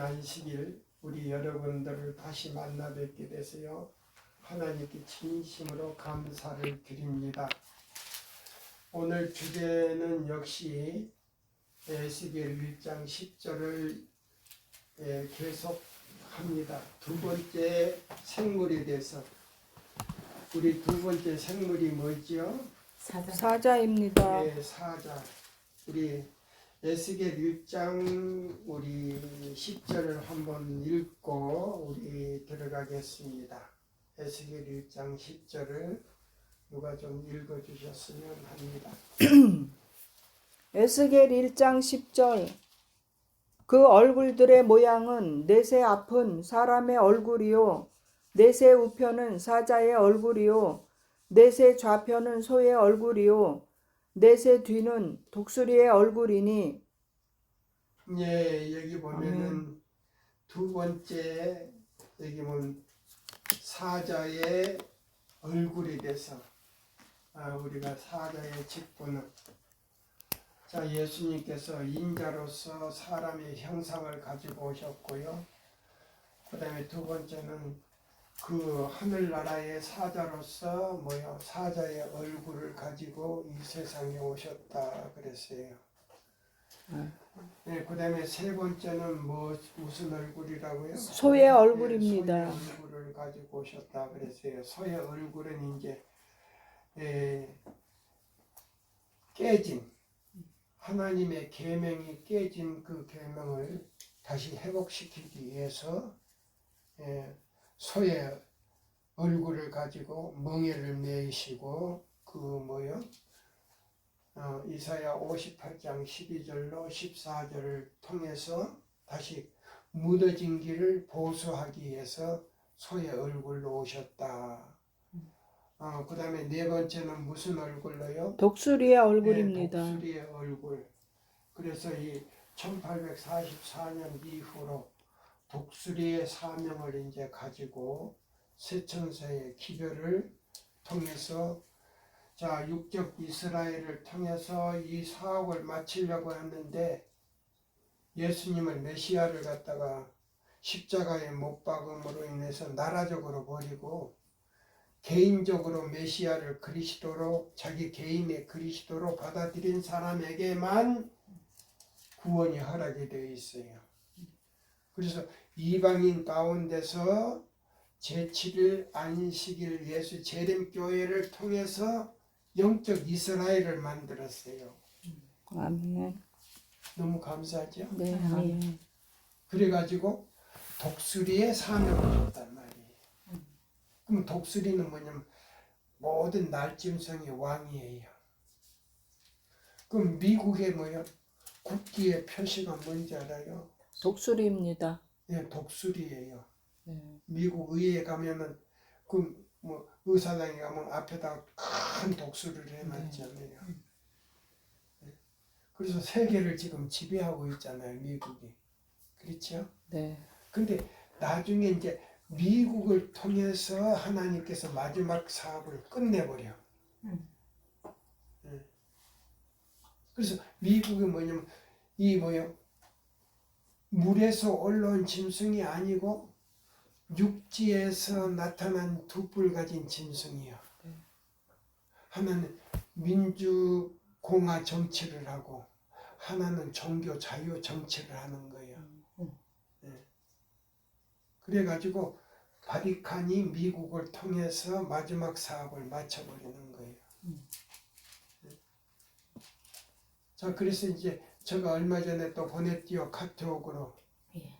안식일 우리 여러분들을 다시 만나 뵙게 돼서요. 하나님께 진심으로 감사를 드립니다. 오늘 주제는 역시 에스겔 1장 10절을 계속합니다. 두 번째 생물에 대해서. 우리 두 번째 생물이 뭐죠? 사자입니다. 네, 사자. 우리 에스겔 1장 우리 10절을 한번 읽고 우리 들어가겠습니다. 에스겔 1장 10절을 누가 좀 읽어주셨으면 합니다. 에스겔 1장 10절. 그 얼굴들의 모양은 넷의 앞은 사람의 얼굴이요 넷의 우편은 사자의 얼굴이요 넷의 좌편은 소의 얼굴이요 넷의 뒤는 독수리의 얼굴이니. 예, 여기 보면은 두 번째 여기 보면 사자의 얼굴에 대해서 우리가 사자의 직분은 예수님께서 인자로서 사람의 형상을 가지고 오셨고요. 그 다음에 두 번째는 그 하늘나라의 사자로서 사자의 얼굴을 가지고 이 세상에 오셨다 그랬어요. 네, 그 다음에 세 번째는 무슨 얼굴이라고요? 소의 얼굴입니다. 소의 얼굴을 가지고 오셨다 그랬어요. 소의 얼굴은 이제 깨진 하나님의 계명이 깨진 그 계명을 다시 회복시키기 위해서 소의 얼굴을 가지고 멍에를 메이시고 이사야 58장 12절로 14절을 통해서 다시 묻어진 길을 보수하기 위해서 소의 얼굴로 오셨다. 그 다음에 네 번째는 무슨 얼굴로요? 독수리의 얼굴입니다. 네, 독수리의 얼굴. 그래서 이 1844년 이후로 독수리의 사명을 이제 가지고 세천세의 기별을 통해서 육적 이스라엘을 통해서 이 사업을 마치려고 했는데 예수님을 메시아를 갖다가 십자가에 못 박음으로 인해서 나라적으로 버리고 개인적으로 메시아를 그리스도로 자기 개인의 그리스도로 받아들인 사람에게만 구원이 허락이 되어 있어요. 그래서 이방인 가운데서 제7일 안식일 예수 재림교회를 통해서 영적 이스라엘을 만들었어요. 아멘. 너무 감사하죠? 네, 아멘. 그래가지고 독수리의 사명을 줬단 말이에요. 그럼 독수리는 뭐냐면 모든 날짐승의 왕이에요. 그럼 미국의 국기의 표시가 뭔지 알아요? 독수리입니다. 예, 독수리예요. 네. 미국 의회에 가면은 의사당에 가면 앞에다가 큰 독수리를 해놨잖아요. 그래서 세계를 지금 지배하고 있잖아요, 미국이. 그렇죠? 네. 근데 나중에 이제 미국을 통해서 하나님께서 마지막 사업을 끝내버려. 그래서 미국이 뭐냐면 물에서 올라온 짐승이 아니고 육지에서 나타난 두 뿔 가진 짐승이야. 하나는 민주공화 정치를 하고 하나는 종교 자유 정치를 하는 거예요. 그래가지고 바티칸이 미국을 통해서 마지막 사업을 마쳐버리는 거예요. 그래서 이제 제가 얼마 전에 또 보냈디요, 카톡으로. 예.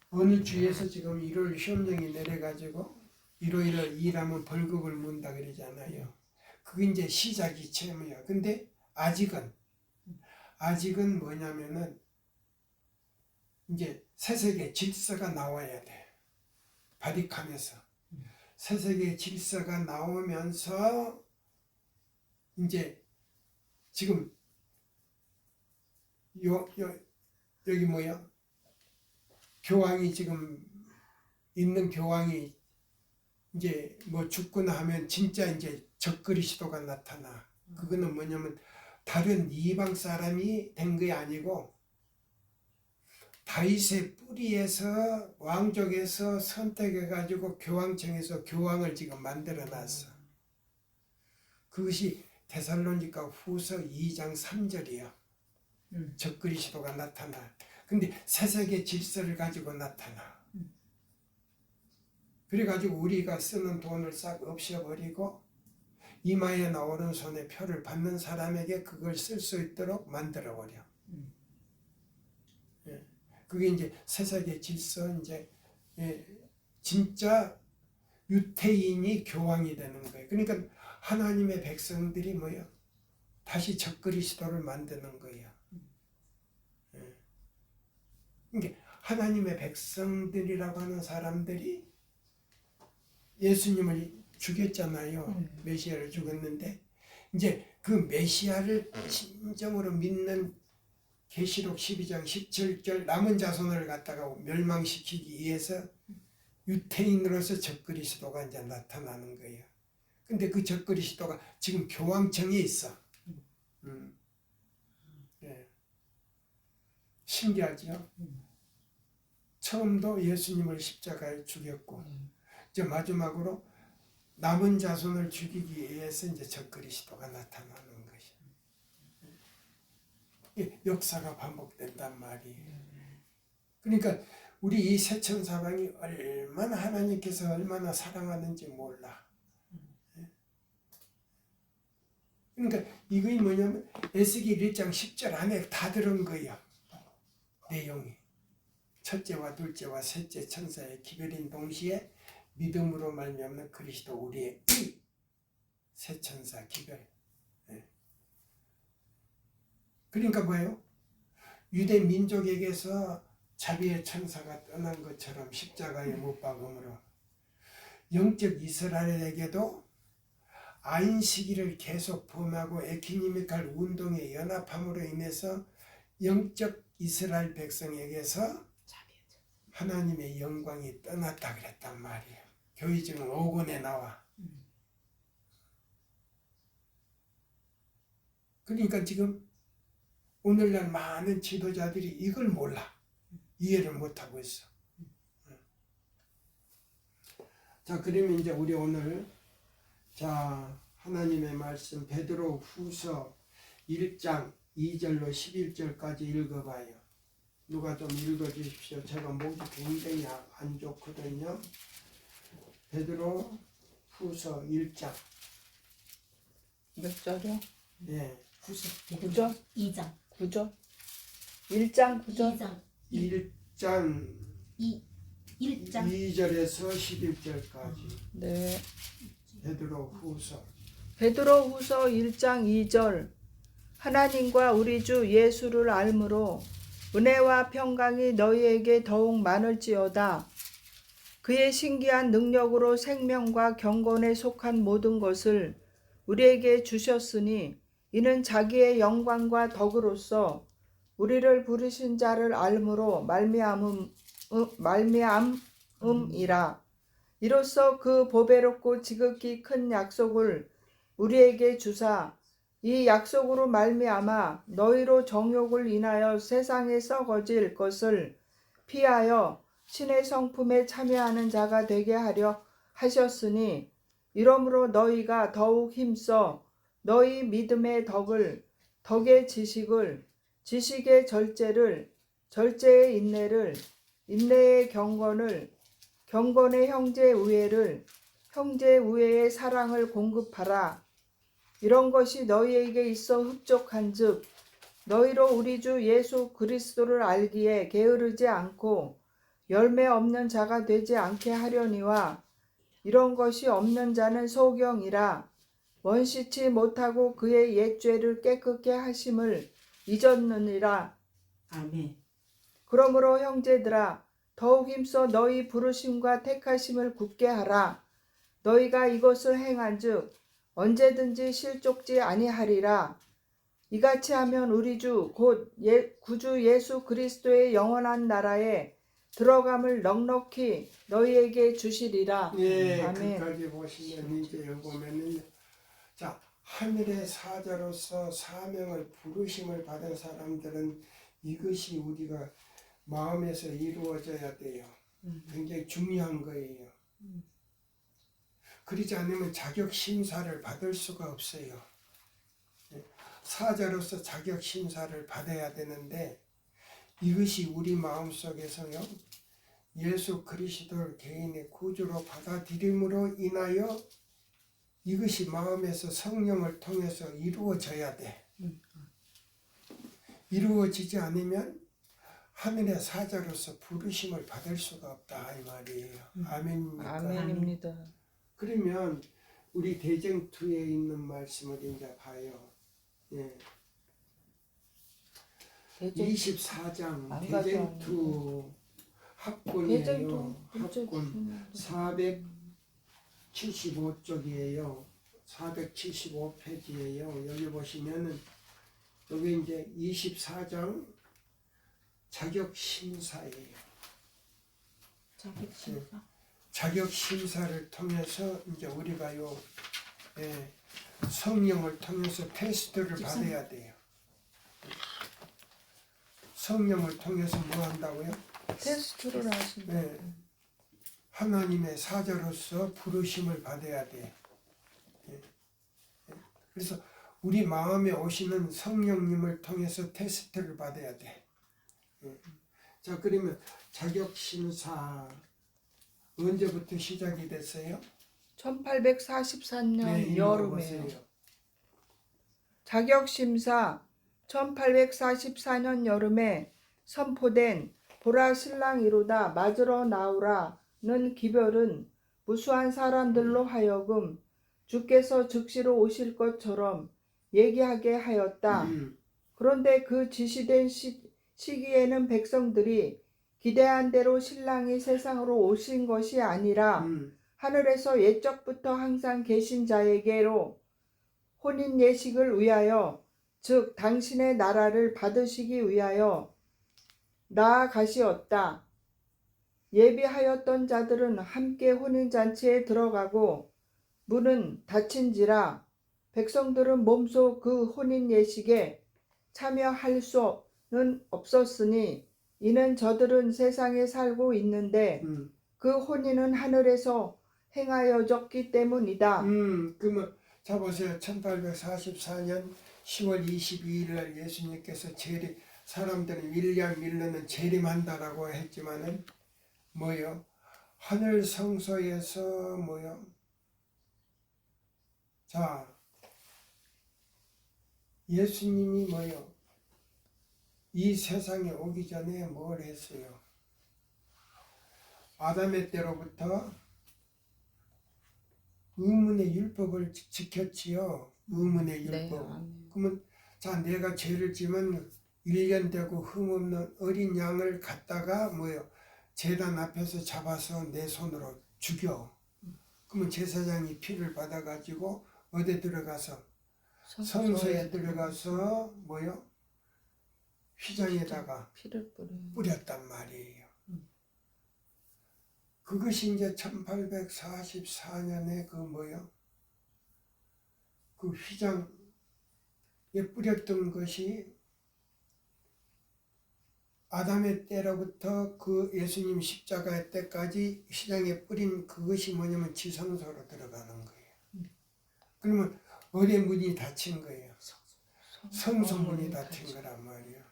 어느 주에서 지금 1월 시험령이 내려가지고 일요일을 일하면 벌금을 문다 그러잖아요. 그게 이제 시작이 처음이야. 근데 아직은 뭐냐면은 이제 새세계 질서가 나와야 돼. 바티칸에서 새세계 질서가 나오면서 이제 지금 여기 교황이 지금 있는 교황이 이제 죽거나 하면 진짜 이제 적그리스도가 나타나. 그거는 뭐냐면 다른 이방 사람이 된 게 아니고 다윗의 뿌리에서 왕족에서 선택해가지고 교황청에서 교황을 지금 만들어놨어. 그것이 데살로니가 후서 2장 3절이요. 적그리스도가 나타나. 근데 세상의 질서를 가지고 나타나. 그래가지고 우리가 쓰는 돈을 싹 없애버리고 이마에나 오른손에 표를 받는 사람에게 그걸 쓸 수 있도록 만들어버려. 예. 그게 이제 세상의 질서, 이제 진짜 유태인이 교황이 되는 거예요. 그러니까 하나님의 백성들이 뭐예요? 다시 적그리스도를 만드는 거예요. 그러니까 하나님의 백성들이라고 하는 사람들이 예수님을 죽였잖아요. 메시아를 죽였는데 이제 그 메시아를 진정으로 믿는 계시록 12장 17절 남은 자손을 갖다가 멸망시키기 위해서 유태인으로서 적그리스도가 이제 나타나는 거예요. 근데 그 적그리스도가 지금 교황청에 있어. 예. 신기하죠? 처음도 예수님을 십자가에 죽였고 이제 마지막으로 남은 자손을 죽이기 위해서 이제 적그리스도가 나타나는 것이 역사가 반복된단 말이에요. 그러니까 우리 이 세천사방이 얼마나 하나님께서 얼마나 사랑하는지 몰라. 그러니까 이것이 뭐냐면 에스겔 1장 10절 안에 다 들은 거예요. 내용이. 첫째와 둘째와 셋째 천사의 기별인 동시에 믿음으로 말미암는 그리스도 우리의 새 천사 기별. 그러니까 뭐예요? 유대 민족에게서 자비의 천사가 떠난 것처럼 십자가에 못 박음으로 영적 이스라엘에게도 안식일을 계속 범하고 에키니미칼 운동에 연합함으로 인해서 영적 이스라엘 백성에게서 하나님의 영광이 떠났다 그랬단 말이에요. 교의증은 5권에 나와. 그러니까 지금 오늘날 많은 지도자들이 이걸 몰라. 이해를 못하고 있어. 자, 그러면 이제 우리 오늘 하나님의 말씀 베드로 후서 1장 2절로 11절까지 읽어봐요. 누가 좀 읽어주십시오. 제가 목이 굉장히 안 좋거든요. 베드로 후서 1장. 몇 절이요? 예. 9절? 2장. 9절? 1장 9절? 2장. 1장 2절에서 11절까지. 네. 베드로 후서. 베드로 후서 1장 2절. 하나님과 우리 주 예수를 알므로 은혜와 평강이 너희에게 더욱 많을지어다. 그의 신기한 능력으로 생명과 경건에 속한 모든 것을 우리에게 주셨으니 이는 자기의 영광과 덕으로서 우리를 부르신 자를 알므로 말미암음이라. 이로써 그 보배롭고 지극히 큰 약속을 우리에게 주사 이 약속으로 말미암아 너희로 정욕을 인하여 세상에 썩어질 것을 피하여 신의 성품에 참여하는 자가 되게 하려 하셨으니 이러므로 너희가 더욱 힘써 너희 믿음의 덕을, 덕의 지식을, 지식의 절제를, 절제의 인내를, 인내의 경건을, 경건의 형제 우애를, 형제 우애의 사랑을 공급하라. 이런 것이 너희에게 있어 흡족한즉 너희로 우리 주 예수 그리스도를 알기에 게으르지 않고 열매 없는 자가 되지 않게 하려니와 이런 것이 없는 자는 소경이라. 원시치 못하고 그의 옛 죄를 깨끗게 하심을 잊었느니라. 아멘. 그러므로 형제들아 더욱 힘써 너희 부르심과 택하심을 굳게 하라. 너희가 이것을 행한즉 언제든지 실족지 아니하리라. 이같이 하면 우리 주 곧 구주 예수 그리스도의 영원한 나라에 들어감을 넉넉히 너희에게 주시리라. 예, 아멘. 끝까지 보시면 이제 여기 보면은 하늘의 사자로서 사명을 부르심을 받은 사람들은 이것이 우리가 마음에서 이루어져야 돼요. 굉장히 중요한 거예요. 그러지 않으면 자격 심사를 받을 수가 없어요. 사자로서 자격 심사를 받아야 되는데 이것이 우리 마음속에서요. 예수 그리스도를 개인의 구주로 받아들임으로 인하여 이것이 마음에서 성령을 통해서 이루어져야 돼. 이루어지지 않으면 하늘의 사자로서 부르심을 받을 수가 없다 이 말이에요. 아멘입니까? 아멘입니다. 그러면 우리 대쟁투에 있는 말씀을 이제 봐요. 예. 24장 안 대쟁투 합군이에요. 합군 475쪽이에요. 475페이지예요. 여기 보시면은 여기 이제 24장 자격 심사예요. 자격 심사. 자격 심사를 통해서 이제 우리가요, 성령을 통해서 테스트를 받아야 돼요. 성령을 통해서 뭐 한다고요? 테스트를 하신다. 하나님의 사자로서 부르심을 받아야 돼요. 그래서 우리 마음에 오시는 성령님을 통해서 테스트를 받아야 돼. 자, 그러면 자격 심사 언제부터 시작이 됐어요? 1844년 여름에요. 읽어보세요. 자격심사 1844년 여름에 선포된 보라 신랑이로다 맞으러 나오라는 기별은 무수한 사람들로 하여금 주께서 즉시로 오실 것처럼 얘기하게 하였다. 그런데 그 지시된 시기에는 백성들이 기대한 대로 신랑이 세상으로 오신 것이 아니라 하늘에서 옛적부터 항상 계신 자에게로 혼인 예식을 위하여 즉 당신의 나라를 받으시기 위하여 나아가시었다. 예비하였던 자들은 함께 혼인잔치에 들어가고 문은 닫힌지라 백성들은 몸소 그 혼인 예식에 참여할 수는 없었으니 이는 저들은 세상에 살고 있는데 그 혼인은 하늘에서 행하여졌기 때문이다. 그러면 자 보세요. 1844년 10월 22일 날 예수님께서 사람들은 밀려는 재림한다라고 했지만은 뭐요? 하늘 성소에서 뭐요? 자, 예수님이 뭐요? 이 세상에 오기 전에 뭘 했어요? 아담의 때로부터 의문의 율법을 지켰지요. 의문의 율법. 그러면 자, 내가 죄를 지면 1년 되고 흠없는 어린 양을 갖다가 뭐요? 제단 앞에서 잡아서 내 손으로 죽여. 그러면 제사장이 피를 받아가지고 어디 들어가서 성소에 들어가서 뭐요? 휘장에다가 피를 뿌렸단 말이에요. 그것이 이제 1844년에 그 뭐요? 그 휘장에 뿌렸던 것이 아담의 때로부터 그 예수님 십자가의 때까지 휘장에 뿌린 그것이 뭐냐면 지성소로 들어가는 거예요. 그러면 어디 문이 닫힌 거예요? 성소 문이 닫힌 거란 말이에요.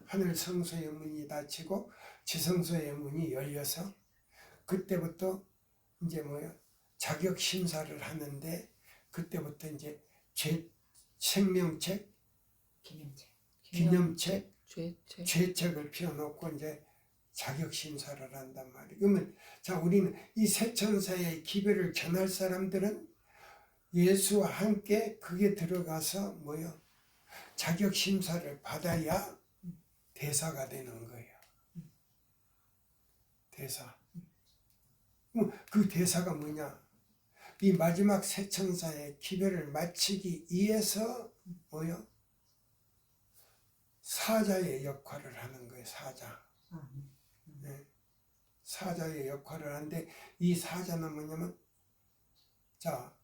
하늘 성소의 문이 닫히고 지성소의 문이 열려서 그때부터 이제 뭐야 자격 심사를 하는데 그때부터 이제 생명책, 기념책, 죄책을 피워놓고 이제 자격 심사를 한단 말이에요. 그러면 자 우리는 이 새 천사의 기별을 전할 사람들은 예수와 함께 그게 들어가서 뭐요 자격 심사를 받아야 대사가 되는 거예요. 대사. 그 대사가 뭐냐? 이 마지막 새 천사의 기별을 마치기 위해서 뭐요? 사자의 역할을 하는 거예요. 사자. 네. 사자의 역할을 하는데 이 사자는 뭐냐면 자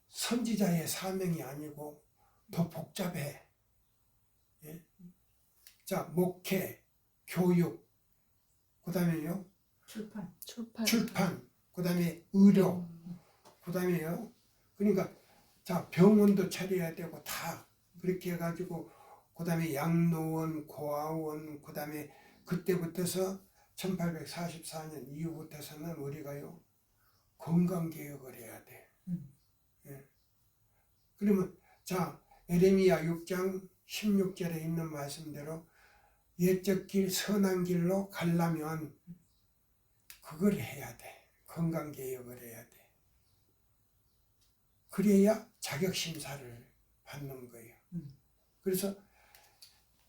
선지자의 사명이 아니고 더 복잡해. 예? 자 목회, 교육, 그다음에요 출판, 그다음에 의료, 그다음에요. 그러니까 자 병원도 차려야 되고 다 그렇게 해가지고 그다음에 양로원, 고아원, 그다음에 그때부터서 1844년 이후부터서는 우리가요 건강 개혁을 해야 돼. 예. 그러면 자 에레미야 6장 16절에 있는 말씀대로 옛적 길 선한 길로 가려면 그걸 해야 돼. 건강 개혁을 해야 돼. 그래야 자격 심사를 받는 거예요. 그래서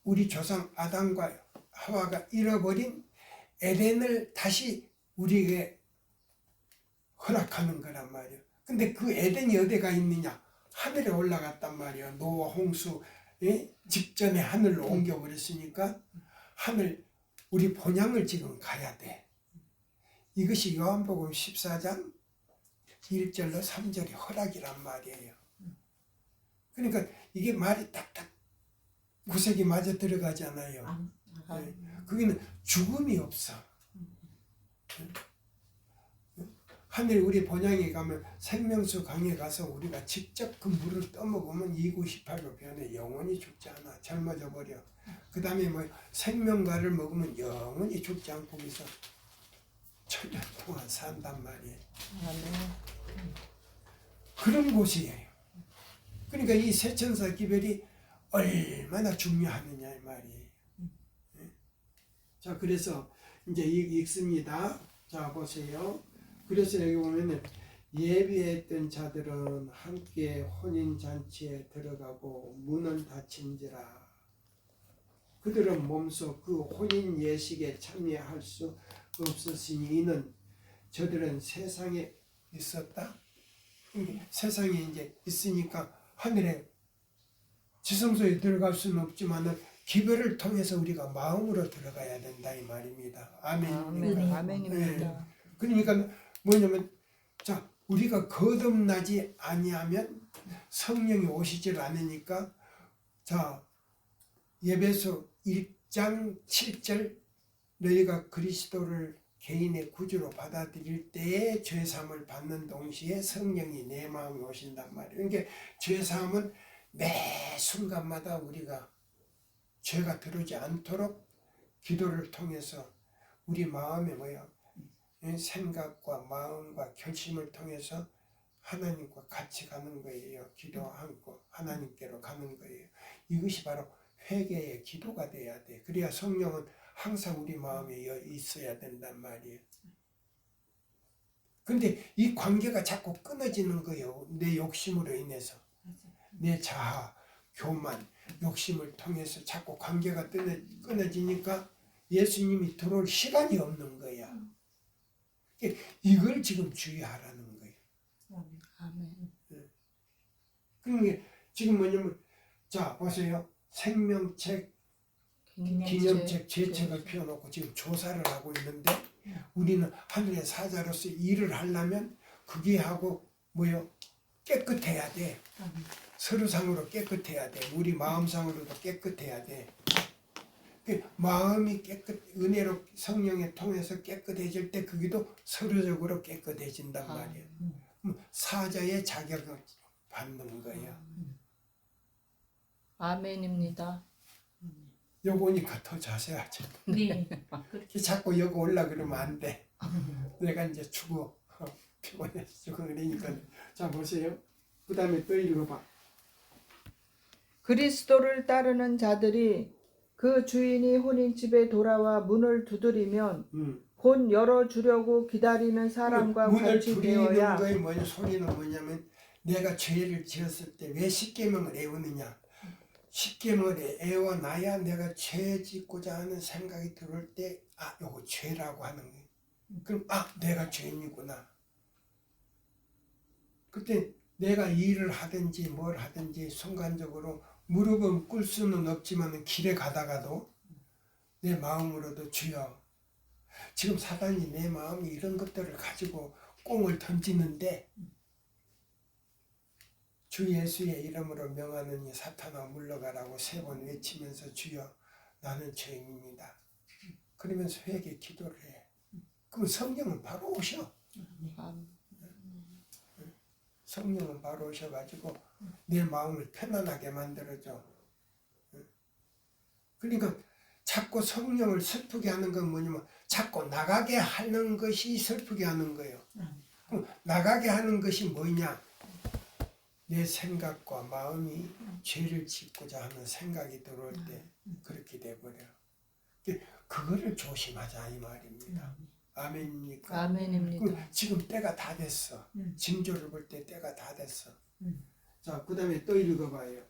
우리 조상 아담과 하와가 잃어버린 에덴을 다시 우리에게 허락하는 거란 말이에요. 근데 그 에덴이 어디가 있느냐? 하늘에 올라갔단 말이에요. 노아 홍수 직전에 하늘로 옮겨버렸으니까 하늘 우리 본향을 지금 가야 돼. 이것이 요한복음 14장 1절로 3절이 허락이란 말이에요. 그러니까 이게 말이 딱딱 구색이 맞아 들어가잖아요. 네. 거기는 죽음이 없어. 하늘 우리 본향에 가면 생명수 강에 가서 우리가 직접 그 물을 떠먹으면 2918로 변해 영원히 죽지 않아. 젊어져 버려. 그 다음에 뭐 생명과를 먹으면 영원히 죽지 않고 거기서 천년 동안 산단 말이에요. 그런 곳이에요. 그러니까 이 세천사 기별이 얼마나 중요하느냐 이 말이에요. 자 그래서 이제 읽습니다. 자 보세요. 그래서 여기 보면은 예비했던 자들은 함께 혼인잔치에 들어가고 문은 닫힌지라. 그들은 몸소 그 혼인 예식에 참여할 수 없었으니 이는 저들은 세상에 있었다. 세상에 이제 있으니까 하늘에 지성소에 들어갈 수는 없지만은 기별을 통해서 우리가 마음으로 들어가야 된다 이 말입니다. 아멘입니까? 아멘입니다. 그러니까 뭐냐면 자 우리가 거듭나지 아니하면 성령이 오시질 않으니까 자 에베소 1장 7절 너희가 그리스도를 개인의 구주로 받아들일 때에 죄사함을 받는 동시에 성령이 내 마음에 오신단 말이에요. 그러니까 죄사함은 매 순간마다 우리가 죄가 들어오지 않도록 기도를 통해서 우리 마음에 뭐야 생각과 마음과 결심을 통해서 하나님과 같이 가는 거예요. 기도하고 하나님께로 가는 거예요. 이것이 바로 회개의 기도가 돼야 돼. 그래야 성령은 항상 우리 마음에 있어야 된단 말이에요. 근데 이 관계가 자꾸 끊어지는 거예요. 내 욕심으로 인해서. 내 자아, 교만, 욕심을 통해서 자꾸 관계가 끊어지니까 예수님이 들어올 시간이 없는 거야. 이걸 지금 주의하라는 거예요. 아멘. 그러니까 지금 뭐냐면 자 보세요. 생명책, 기념책, 제책을 펴놓고 지금 조사를 하고 있는데 우리는 하늘의 사자로서 일을 하려면 그게 하고 뭐요? 깨끗해야 돼. 서류상으로 깨끗해야 돼. 우리 마음상으로도 깨끗해야 돼. 마음이 은혜로 성령에 통해서 깨끗해질 때 그게도 서류적으로 깨끗해진단 말이에요. 사자의 자격을 받는 거예요. 아멘입니다. 여기 오니까 더 자세하죠. 네. 자꾸 여기 올라 그러면 안 돼. 내가 이제 죽어. 피곤해서 죽어. 그러니까. 자 보세요. 그 다음에 또 읽어봐. 그리스도를 따르는 자들이 그 주인이 혼인집에 돌아와 문을 두드리면 곧 열어주려고 기다리는 사람과 문을 같이 두드리는 되어야 거의 뭐냐 소리는 뭐냐면 내가 죄를 지었을 때 왜 십계명을 애우느냐. 십계명을 애워놔야 내가 죄 짓고자 하는 생각이 들을 때 아 요거 죄라고 하는 거예요. 그럼 아 내가 죄인이구나. 그때 내가 일을 하든지 뭘 하든지 순간적으로 무릎은 꿇을 수는 없지만 길에 가다가도 내 마음으로도 주여 지금 사단이 내 마음에 이런 것들을 가지고 꽁을 던지는데 주 예수의 이름으로 명하느니 사탄아 물러가라고 3번 외치면서 주여 나는 죄인입니다. 그러면서 회개 기도를 해. 그럼 성령은 바로 오셔. 아멘. 성령은 바로 오셔가지고 내 마음을 편안하게 만들어줘. 그러니까 자꾸 성령을 슬프게 하는 건 뭐냐면 자꾸 나가게 하는 것이 슬프게 하는 거예요. 그럼 나가게 하는 것이 뭐냐? 내 생각과 마음이 죄를 짓고자 하는 생각이 들어올 때 그렇게 돼버려. 그거를 조심하자 이 말입니다. 아멘입니까? 아멘입니다. 그럼 지금 때가 다 됐어. 징조를 볼 때 때가 다 됐어. 자, 그 다음에 또 읽어봐요.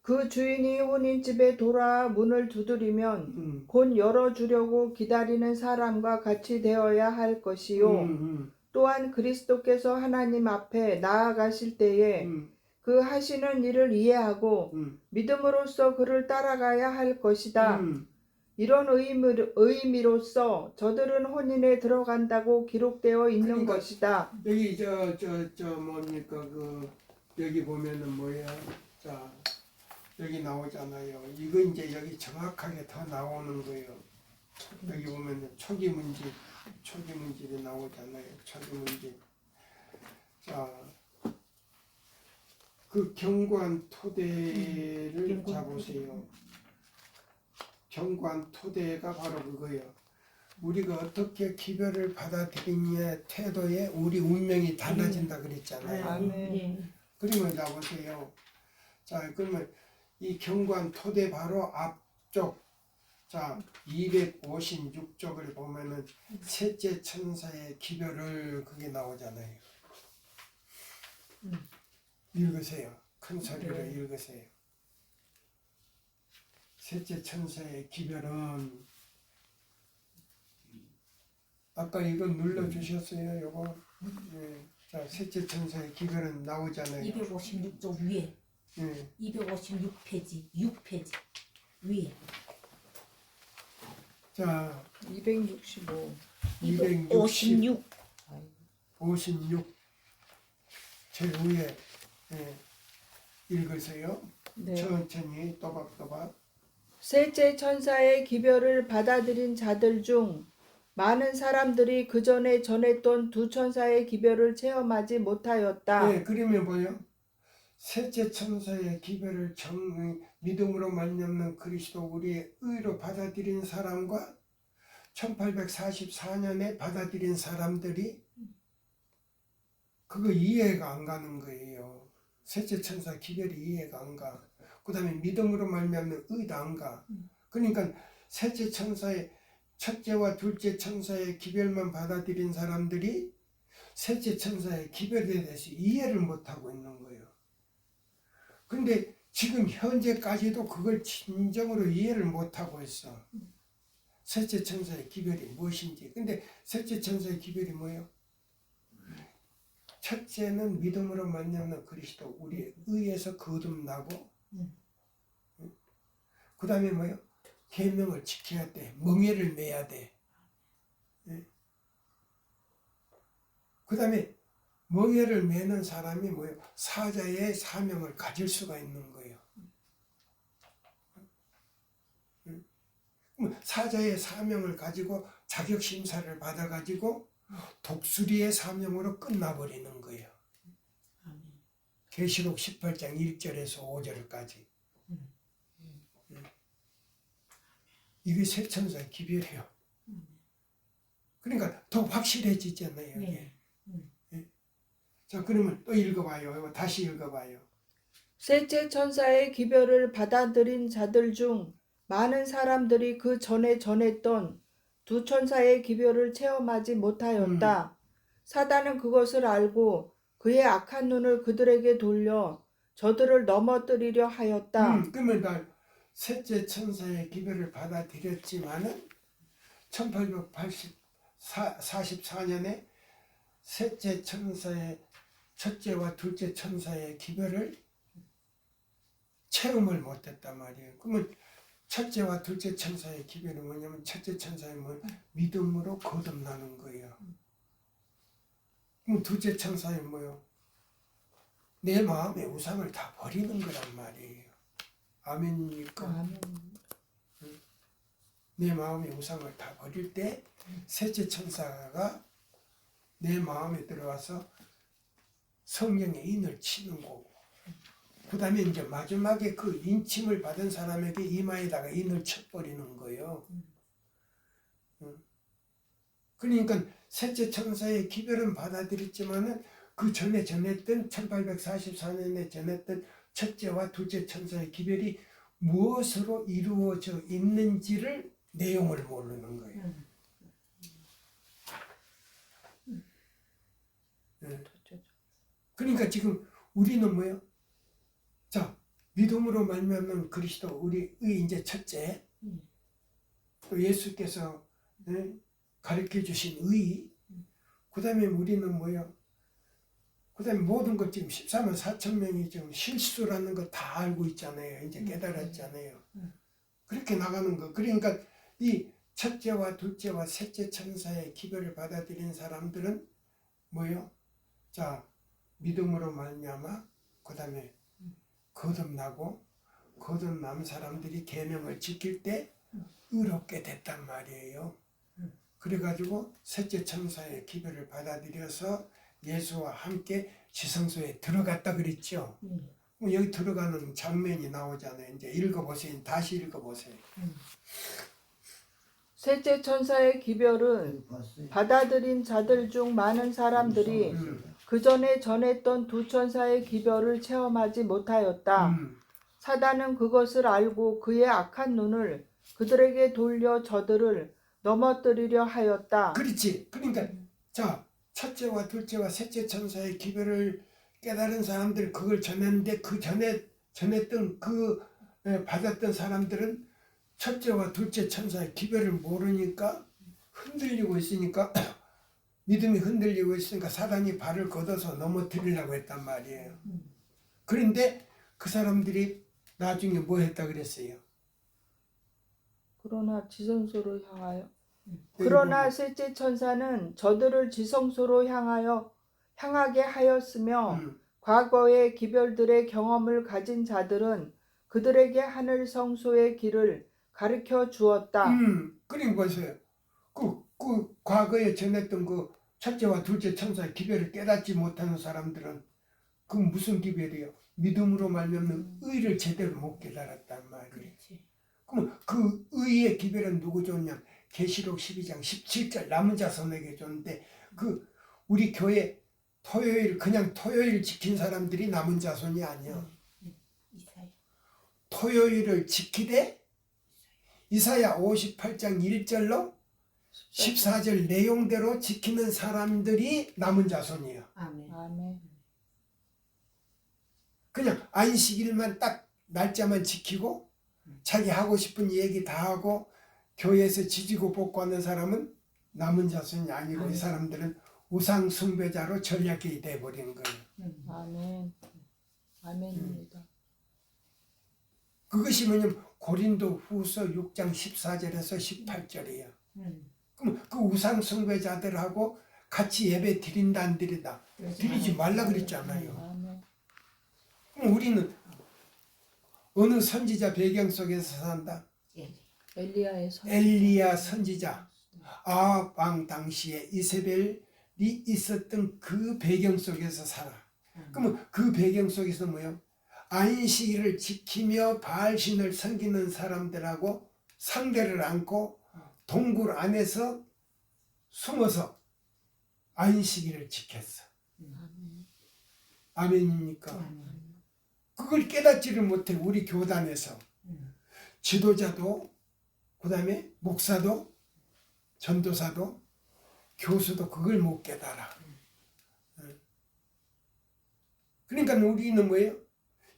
그 주인이 혼인집에 돌아와 문을 두드리면 곧 열어주려고 기다리는 사람과 같이 되어야 할 것이요. 또한 그리스도께서 하나님 앞에 나아가실 때에 그 하시는 일을 이해하고 믿음으로써 그를 따라가야 할 것이다. 이런 의미로써 저들은 혼인에 들어간다고 기록되어 있는 그러니까 것이다. 여기 뭡니까 여기 보면은 뭐야? 자, 여기 나오잖아요. 이거 이제 여기 정확하게 더 나오는 거예요. 여기 보면 초기 문집이 나오잖아요. 초기 문집. 자, 그 견고한 토대를 잡으세요. 견고한 토대가 바로 그거예요. 우리가 어떻게 기별을 받아들이냐의 태도에 우리 운명이 달라진다 그랬잖아요. 아멘. 그림을 잡으세요. 자, 그러면 이 견고한 토대 바로 앞쪽, 자 256쪽을 보면은 셋째 천사의 기별을 그게 나오잖아요. 읽으세요. 큰 소리로 읽으세요. 셋째 천사의 기별은 아까 이거 눌러주셨어요. 요거. 예. 자, 셋째 천사의 기별은 나오잖아요. 256쪽 위에. 예. 256페이지 6페이지 위에. 자, 265. 256. 56 제일 위에 읽으세요. 네. 천천히 또박또박. 셋째 천사의 기별을 받아들인 자들 중 많은 사람들이 그 전에 전했던 두 천사의 기별을 체험하지 못하였다. 네, 그러면 뭐요? 셋째 천사의 기별을 믿음으로 말미암는 그리스도 우리의 의로 받아들인 사람과 1844년에 받아들인 사람들이 그거 이해가 안 가는 거예요. 셋째 천사 기별이 이해가 안 가. 그 다음에 믿음으로 말미암는 의도 안 가. 그러니까 셋째 천사의 첫째와 둘째 천사의 기별만 받아들인 사람들이 셋째 천사의 기별에 대해서 이해를 못하고 있는 거예요. 근데 지금 현재까지도 그걸 진정으로 이해를 못하고 있어. 셋째 천사의 기별이 무엇인지. 근데 셋째 천사의 기별이 뭐예요? 첫째는 믿음으로 말미암는 그리스도 우리의 의에서 거듭나고 그 다음에 뭐예요? 계명을 지켜야 돼. 멍에를 매야 돼. 그 다음에 멍에를 매는 사람이 뭐예요? 사자의 사명을 가질 수가 있는 거예요. 사자의 사명을 가지고 자격심사를 받아가지고 독수리의 사명으로 끝나버리는 거예요. 계시록 18장 1절에서 5절까지. 이게 세 천사의 기별이에요. 그러니까 더 확실해지잖아요. 이게. 자, 그러면 또 읽어봐요. 다시 읽어봐요. 셋째 천사의 기별을 받아들인 자들 중 많은 사람들이 그 전에 전했던 두 천사의 기별을 체험하지 못하였다. 사단은 그것을 알고 그의 악한 눈을 그들에게 돌려 저들을 넘어뜨리려 하였다. 그러면 나 셋째 천사의 기별을 받아들였지만은 1844년에 셋째 천사의 첫째와 둘째 천사의 기별을 체험을 못했단 말이에요. 그러면 첫째와 둘째 천사의 기별은 뭐냐면 첫째 천사의 믿음으로 거듭나는 거예요. 그럼 둘째 천사의 뭐요? 내 마음의 우상을 다 버리는 거란 말이에요. 아멘입니까? 아멘. 내 마음의 우상을 다 버릴 때 셋째 천사가 내 마음에 들어와서 성령의 인을 치는 거고, 그 다음에 이제 마지막에 그 인침을 받은 사람에게 이마에다가 인을 쳐버리는 거예요. 그러니까 셋째 천사의 기별은 받아들였지만은 그 전에 전했던 1844년에 전했던 첫째와 둘째 천사의 기별이 무엇으로 이루어져 있는지를 내용을 모르는 거예요. 그러니까 지금 우리는 뭐예요? 자, 믿음으로 말미암는 그리스도, 우리의 이제 첫째, 또 예수께서 가르쳐 주신 의, 그 다음에 우리는 뭐예요? 그 다음에 모든 것 지금 14만 4천 명이 지금 실수라는 거 다 알고 있잖아요. 이제 깨달았잖아요. 그렇게 나가는 거. 그러니까 이 첫째와 둘째와 셋째 천사의 기별을 받아들인 사람들은 뭐예요? 자, 믿음으로 말미암아 그 다음에 거듭나고, 거듭남 사람들이 계명을 지킬 때 의롭게 됐단 말이에요. 그래가지고 셋째 천사의 기별을 받아들여서 예수와 함께 지성소에 들어갔다 그랬죠. 여기 들어가는 장면이 나오잖아요. 이제 읽어보세요. 다시 읽어보세요. 셋째 천사의 기별은 받아들인 자들 중 많은 사람들이 그 전에 전했던 두 천사의 기별을 체험하지 못하였다. 사단은 그것을 알고 그의 악한 눈을 그들에게 돌려 저들을 넘어뜨리려 하였다. 그렇지. 그러니까 자, 첫째와 둘째와 셋째 천사의 기별을 깨달은 사람들, 그걸 전했는데 그 전에 전했던 그 받았던 사람들은 첫째와 둘째 천사의 기별을 모르니까 흔들리고 있으니까 믿음이 흔들리고 있으니까 사단이 발을 걷어서 넘어뜨리려고 했단 말이에요. 그런데 그 사람들이 나중에 뭐 했다 그랬어요? 그러나 지성소로 향하여 그러나 셋째 천사는 저들을 지성소로 향하게 하였으며 과거의 기별들의 경험을 가진 자들은 그들에게 하늘 성소의 길을 가르쳐 주었다. 그리고 보세요. 그 과거에 전했던 그 첫째와 둘째 천사의 기별을 깨닫지 못하는 사람들은 그 무슨 기별이에요? 믿음으로 말미암는 의를 제대로 못 깨달았단 말이에요. 그렇지. 그럼 그 의의 기별은 누구 줬냐? 계시록 12장 17절 남은 자손에게 줬는데, 그 우리 교회 토요일 그냥 토요일 지킨 사람들이 남은 자손이 아니야. 이사야. 토요일을 지키되 이사야 58장 1절로 14절 내용대로 지키는 사람들이 남은 자손이에요. 아멘. 아멘. 그냥 안식일만 딱 날짜만 지키고 자기 하고 싶은 얘기 다 하고 교회에서 지지고 볶고하는 사람은 남은 자손이 아니고, 이 사람들은 우상 숭배자로 전략이 돼버린 거예요. 아멘. 아멘입니다. 그것이 뭐냐면 고린도 후서 6장 14절에서 18절이에요. 그럼 그 우상 숭배자들하고 같이 예배 드린다 안 드린다? 드리지 말라 그랬잖아요. 아멘. 그럼 우리는 어느 선지자 배경 속에서 산다? 엘리야의 선. 엘리야 선지자, 아합 왕 당시에 이세벨이 있었던 그 배경 속에서 살아. 그러면 그 배경 속에서 뭐예요? 안식일을 지키며 바알신을 섬기는 사람들하고 상대를 안고 동굴 안에서 숨어서 안식일을 지켰어. 아멘입니까? 그걸 깨닫지를 못해. 우리 교단에서 지도자도, 그 다음에 목사도, 전도사도, 교수도 그걸 못 깨달아. 그러니까 우리는 뭐예요?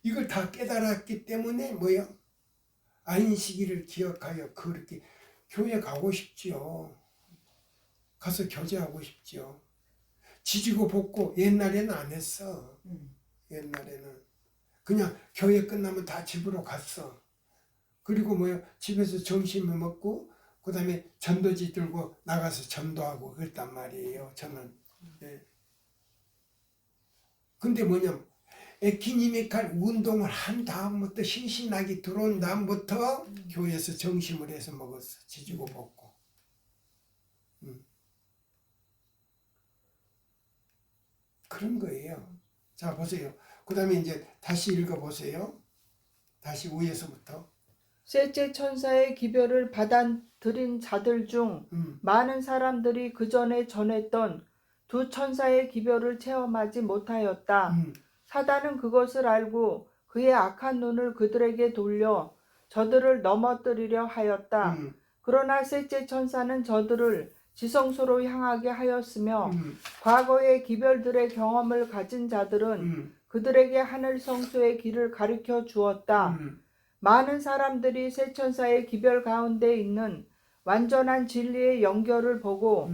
이걸 다 깨달았기 때문에 뭐예요? 안식일을 기억하여 그렇게 교회 가고 싶지요. 가서 교제하고 싶지요. 지지고 볶고 옛날에는 안 했어. 옛날에는 그냥 교회 끝나면 다 집으로 갔어. 그리고 뭐예요? 집에서 점심을 먹고 그 다음에 전도지 들고 나가서 전도하고 그랬단 말이에요. 저는. 네. 근데 뭐냐면 에키니미칼 운동을 한 다음부터 신신하게 들어온 다음부터 교회에서 정심을 해서 먹었어. 지지고 볶고. 그런 거예요. 자 보세요. 그 다음에 이제 다시 읽어보세요. 다시 5에서부터. 셋째 천사의 기별을 받아들인 자들 중 많은 사람들이 그 전에 전했던 두 천사의 기별을 체험하지 못하였다. 사단은 그것을 알고 그의 악한 눈을 그들에게 돌려 저들을 넘어뜨리려 하였다. 그러나 셋째 천사는 저들을 지성소로 향하게 하였으며 과거의 기별들의 경험을 가진 자들은 그들에게 하늘 성소의 길을 가르쳐 주었다. 많은 사람들이 세 천사의 기별 가운데 있는 완전한 진리의 연결을 보고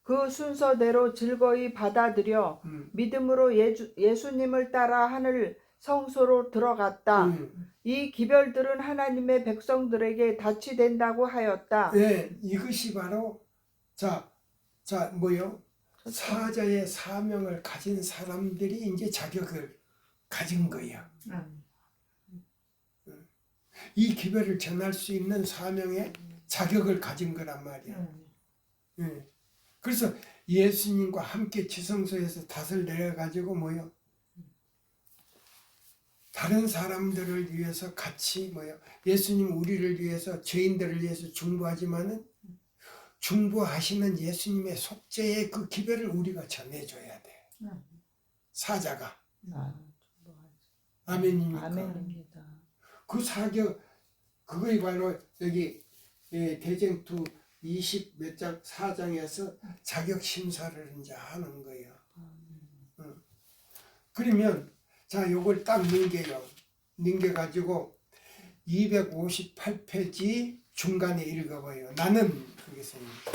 그 순서대로 즐거이 받아들여 믿음으로 예수님을 따라 하늘 성소로 들어갔다. 이 기별들은 하나님의 백성들에게 닻이 된다고 하였다. 네, 이것이 바로 뭐요? 사자의 사명을 가진 사람들이 이제 자격을 가진 거예요. 이 기별을 전할 수 있는 사명의 자격을 가진 거란 말이야. 예. 그래서 예수님과 함께 지성소에서 닷을 내려가지고 뭐요? 다른 사람들을 위해서 같이 뭐요? 예수님 우리를 위해서 죄인들을 위해서 중보하지만은 중보하시는 예수님의 속죄의 그 기별을 우리가 전해줘야 돼. 사자가. 아멘입니까? 아멘입니다. 그 사격 그거이 바로 여기 대쟁투 20 몇 장 4장에서 자격 심사를 이제 하는 거예요. 그러면 자 요걸 딱 넘겨 가지고 258페이지 중간에 읽어봐요. 나는 그겠습니다.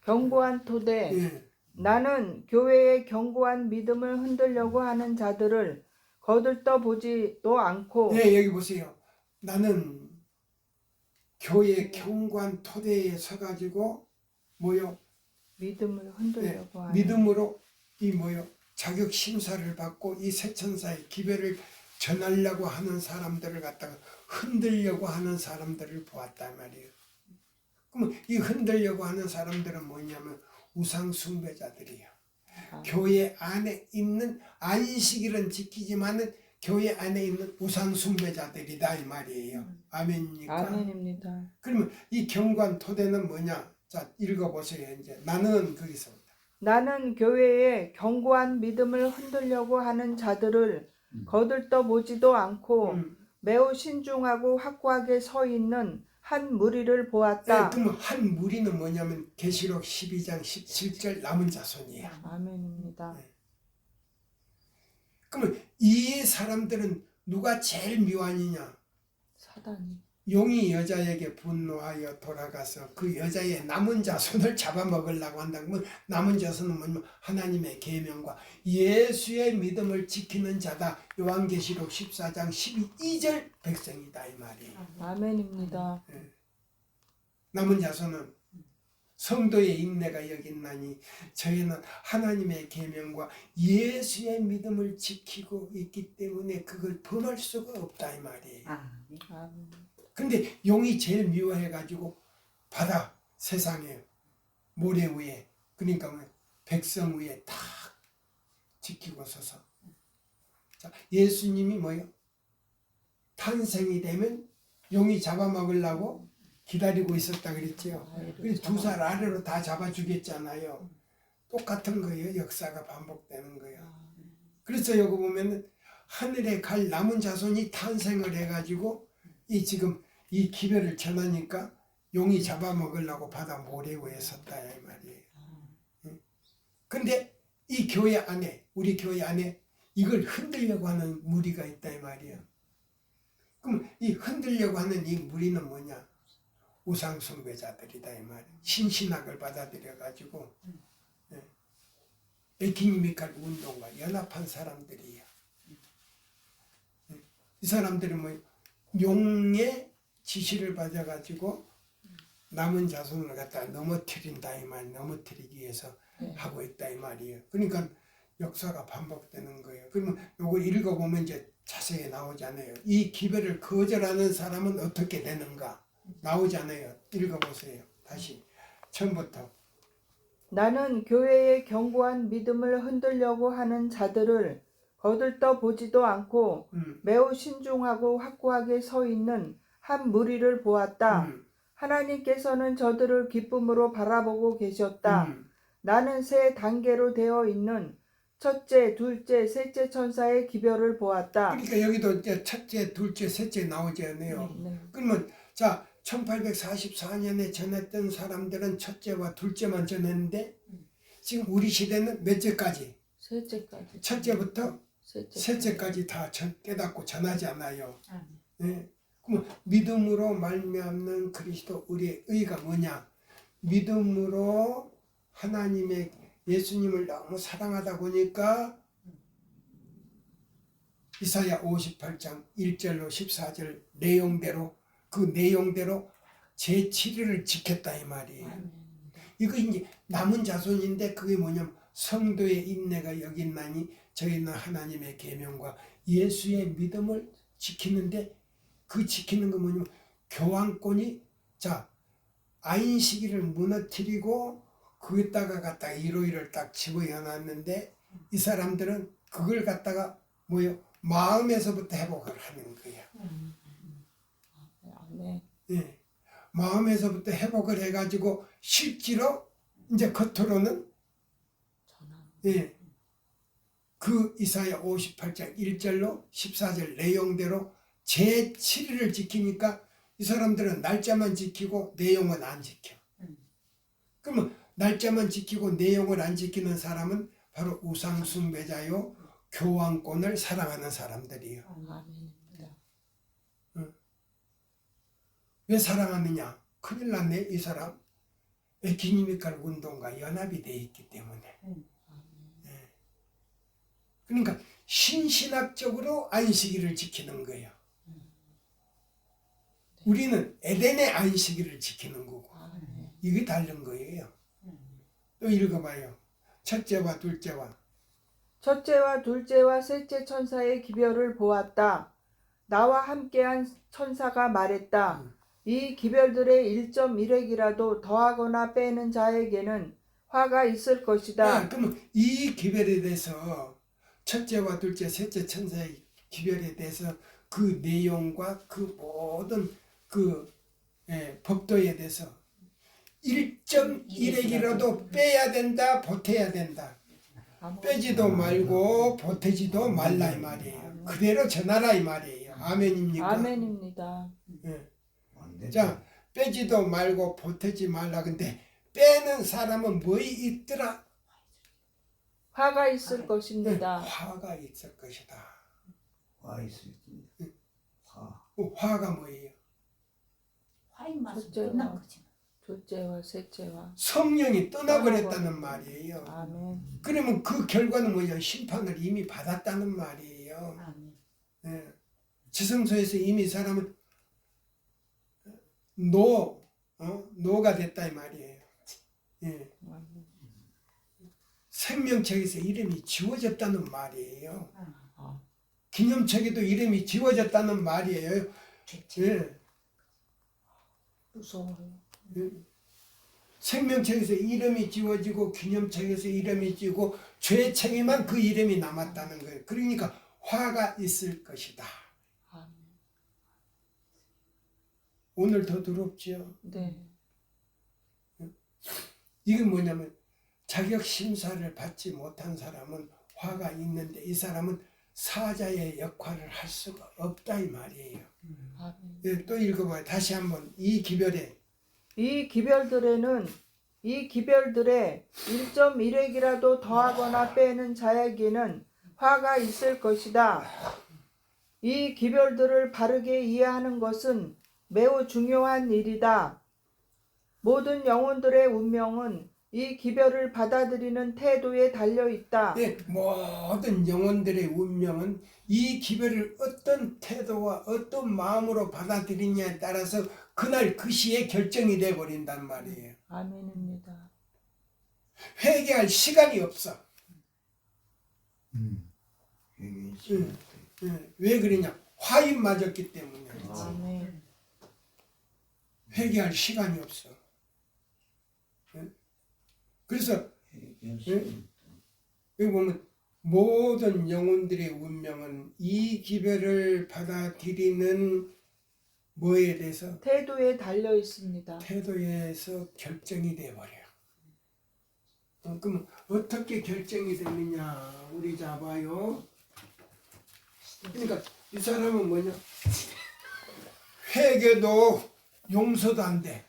견고한 토대. 예. 나는 교회의 견고한 믿음을 흔들려고 하는 자들을 거들떠 보지도 않고. 네, 여기 보세요. 나는 교회 견고한 토대에 서가지고 뭐요? 믿음을 흔들려고 하는. 믿음으로 이 뭐요? 자격 심사를 받고 이 세 천사의 기별을 전하려고 하는 사람들을 갖다가 흔들려고 하는 사람들을 보았단 말이에요. 그럼 이 흔들려고 하는 사람들은 뭐냐면 우상 숭배자들이에요. 교회 안에 있는 안식일은 지키지만은 교회 안에 있는 우상 숭배자들이다 이 말이에요. 아멘입니까? 아멘입니다. 그러면 이 견고한 토대는 뭐냐? 자 읽어보세요. 이제 나는 거기서 나는 교회의 견고한 믿음을 흔들려고 하는 자들을 거들떠 보지도 않고 매우 신중하고 확고하게 서 있는 한 무리를 보았다. 그러면 한 무리는 뭐냐면 계시록 12장 17절 남은 자손이에요. 아멘입니다. 그러면 이 사람들은 누가 제일 미완이냐? 사단이. 용이 여자에게 분노하여 돌아가서 그 여자의 남은 자손을 잡아먹으려고 한다면 남은 자손은 뭐냐면 하나님의 계명과 예수의 믿음을 지키는 자다. 요한계시록 14장 12절 백성이다 이 말이에요. 아멘입니다. 남은 자손은 성도의 인내가 여기 있나니 저희는 하나님의 계명과 예수의 믿음을 지키고 있기 때문에 그걸 범할 수가 없다 이 말이에요. 아멘. 근데 용이 제일 미워해가지고 바다 세상에 모래 위에 그러니까 뭐 백성 위에 딱 지키고 서서 자, 예수님이 뭐요? 탄생이 되면 용이 잡아먹으려고 기다리고 있었다 그랬지요. 그래서 2살 아래로 다 잡아주겠잖아요. 똑같은 거예요. 역사가 반복되는 거예요. 그래서 여기 보면 하늘에 갈 남은 자손이 탄생을 해가지고 이 지금 이 기별을 전하니까 용이 잡아먹으려고 바다 모래 위에 섰다 이 말이에요. 근데 이 교회 안에 우리 교회 안에 이걸 흔들려고 하는 무리가 있다 이 말이에요. 그럼 이 흔들려고 하는 이 무리는 뭐냐? 우상 숭배자들이다 이 말이에요. 신신학을 받아들여 가지고 에키니미칼 운동과 연합한 사람들이에요. 이 사람들은 뭐 용의 지시를 받아가지고 남은 자손을 갖다 넘어뜨린다 이 말, 넘어뜨리기 위해서 하고 있다 이 말이에요. 그러니까 역사가 반복되는 거예요. 그러면 요거 읽어보면 이제 자세히 나오잖아요. 이 기별을 거절하는 사람은 어떻게 되는가 나오잖아요. 읽어보세요. 다시 처음부터. 나는 교회의 견고한 믿음을 흔들려고 하는 자들을 거들떠 보지도 않고 매우 신중하고 확고하게 서 있는 한 무리를 보았다. 하나님께서는 저들을 기쁨으로 바라보고 계셨다. 나는 세 단계로 되어 있는 첫째, 둘째, 셋째 천사의 기별을 보았다. 그러니까 여기도 이제 첫째, 둘째, 셋째 나오잖아요. 네. 그러면 자 1844년에 전했던 사람들은 첫째와 둘째만 전했는데 지금 우리 시대는 몇째까지? 셋째까지. 첫째부터 셋째까지 다 깨닫고 전하지 않아요. 아멘. 네. 그럼 믿음으로 말미암는 그리스도 우리의 의가 뭐냐? 믿음으로 하나님의 예수님을 너무 사랑하다 보니까 이사야 58장 1절로 14절 내용대로 그 내용대로 제7일을 지켰다 이 말이에요. 이거 이제 남은 자손인데 그게 뭐냐면 성도의 인내가 여기 있나니 저희는 하나님의 계명과 예수의 믿음을 지키는데 그 지키는 거 뭐냐면 교황권이 자 안식일을 무너뜨리고 거기다가 갖다가 일요일을 딱 집어넣었는데 이 사람들은 그걸 갖다가 뭐요 마음에서부터 회복을 하는 거예요. 네. 예. 마음에서부터 회복을 해가지고 실제로 이제 겉으로는 예. 그 이사야 58장 1절로 14절 내용대로 제7일을 지키니까 이 사람들은 날짜만 지키고 내용은 안 지켜. 그러면 날짜만 지키고 내용을 안 지키는 사람은 바로 우상숭배자요 교황권을 사랑하는 사람들이에요. 아멘입니다. 왜 사랑하느냐? 큰일 났네 이 사람. 에키니미칼 운동과 연합이 돼 있기 때문에. 네. 그러니까 신신학적으로 안식일을 지키는 거예요. 우리는 에덴의 안식일을 지키는 거고 이게 다른 거예요. 또 읽어봐요. 첫째와 둘째와 첫째와 둘째와 셋째 천사의 기별을 보았다. 나와 함께한 천사가 말했다. 이 기별들의 1.1획이라도 더하거나 빼는 자에게는 화가 있을 것이다. 네, 그러면 이 기별에 대해서 첫째와 둘째, 셋째 천사의 기별에 대해서 그 내용과 그 모든 그 법도에 대해서 1.1획이라도 빼야 된다, 보태야 된다. 빼지도 말고 보태지도 말라 이 말이에요. 그대로 전하라 이 말이에요. 아멘입니까? 아멘입니다. 네. 자, 빼지도 말고 보태지 말라. 근데 빼는 사람은 뭐이 있더라? 화가 있을 것입니다. 화가 있을 것이다. 화 있습니다. 화. 화가 뭐예요? 화인 맛은 첫째와 끝난 거지. 둘째와 셋째와 성령이 떠나버렸다는 말이에요. 아멘. 그러면 그 결과는 뭐예요? 심판을 이미 받았다는 말이에요. 아멘. 예. 지성소에서 이미 사람은 노가 됐다 이 말이에요. 예. 생명책에서 이름이 지워졌다는 말이에요. 기념책에도 이름이 지워졌다는 말이에요. 예. 무서워요. 생명책에서 이름이 지워지고 기념책에서 이름이 지우고 죄책에만 그 이름이 남았다는 거예요. 그러니까 화가 있을 것이다. 아멘. 오늘 더 두렵죠. 네. 이게 뭐냐면 자격 심사를 받지 못한 사람은 화가 있는데 이 사람은 사자의 역할을 할 수가 없다 이 말이에요. 아멘. 예, 또 읽어봐요. 다시 한번 이 기별에 이 기별들의 1.1획이라도 더하거나 빼는 자에게는 화가 있을 것이다. 이 기별들을 바르게 이해하는 것은 매우 중요한 일이다. 모든 영혼들의 운명은 이 기별을 받아들이는 태도에 달려 있다. 예, 모든 영혼들의 운명은 이 기별을 어떤 태도와 어떤 마음으로 받아들이냐에 따라서 그날 그 시에 결정이 돼버린단 말이에요. 아멘입니다. 회개할 시간이 없어. 여기 응. 왜 그러냐? 화인 맞았기 때문에. 아멘. 회개할 시간이 없어. 응? 그래서 여기 보면 모든 영혼들의 운명은 이 기별을 받아들이는 뭐에 대해서 태도에 달려 있습니다. 태도에서 결정이 돼버려요. 그럼 어떻게 결정이 되느냐? 우리 잡아요. 그러니까 이 사람은 뭐냐? 회개도 용서도 안 돼.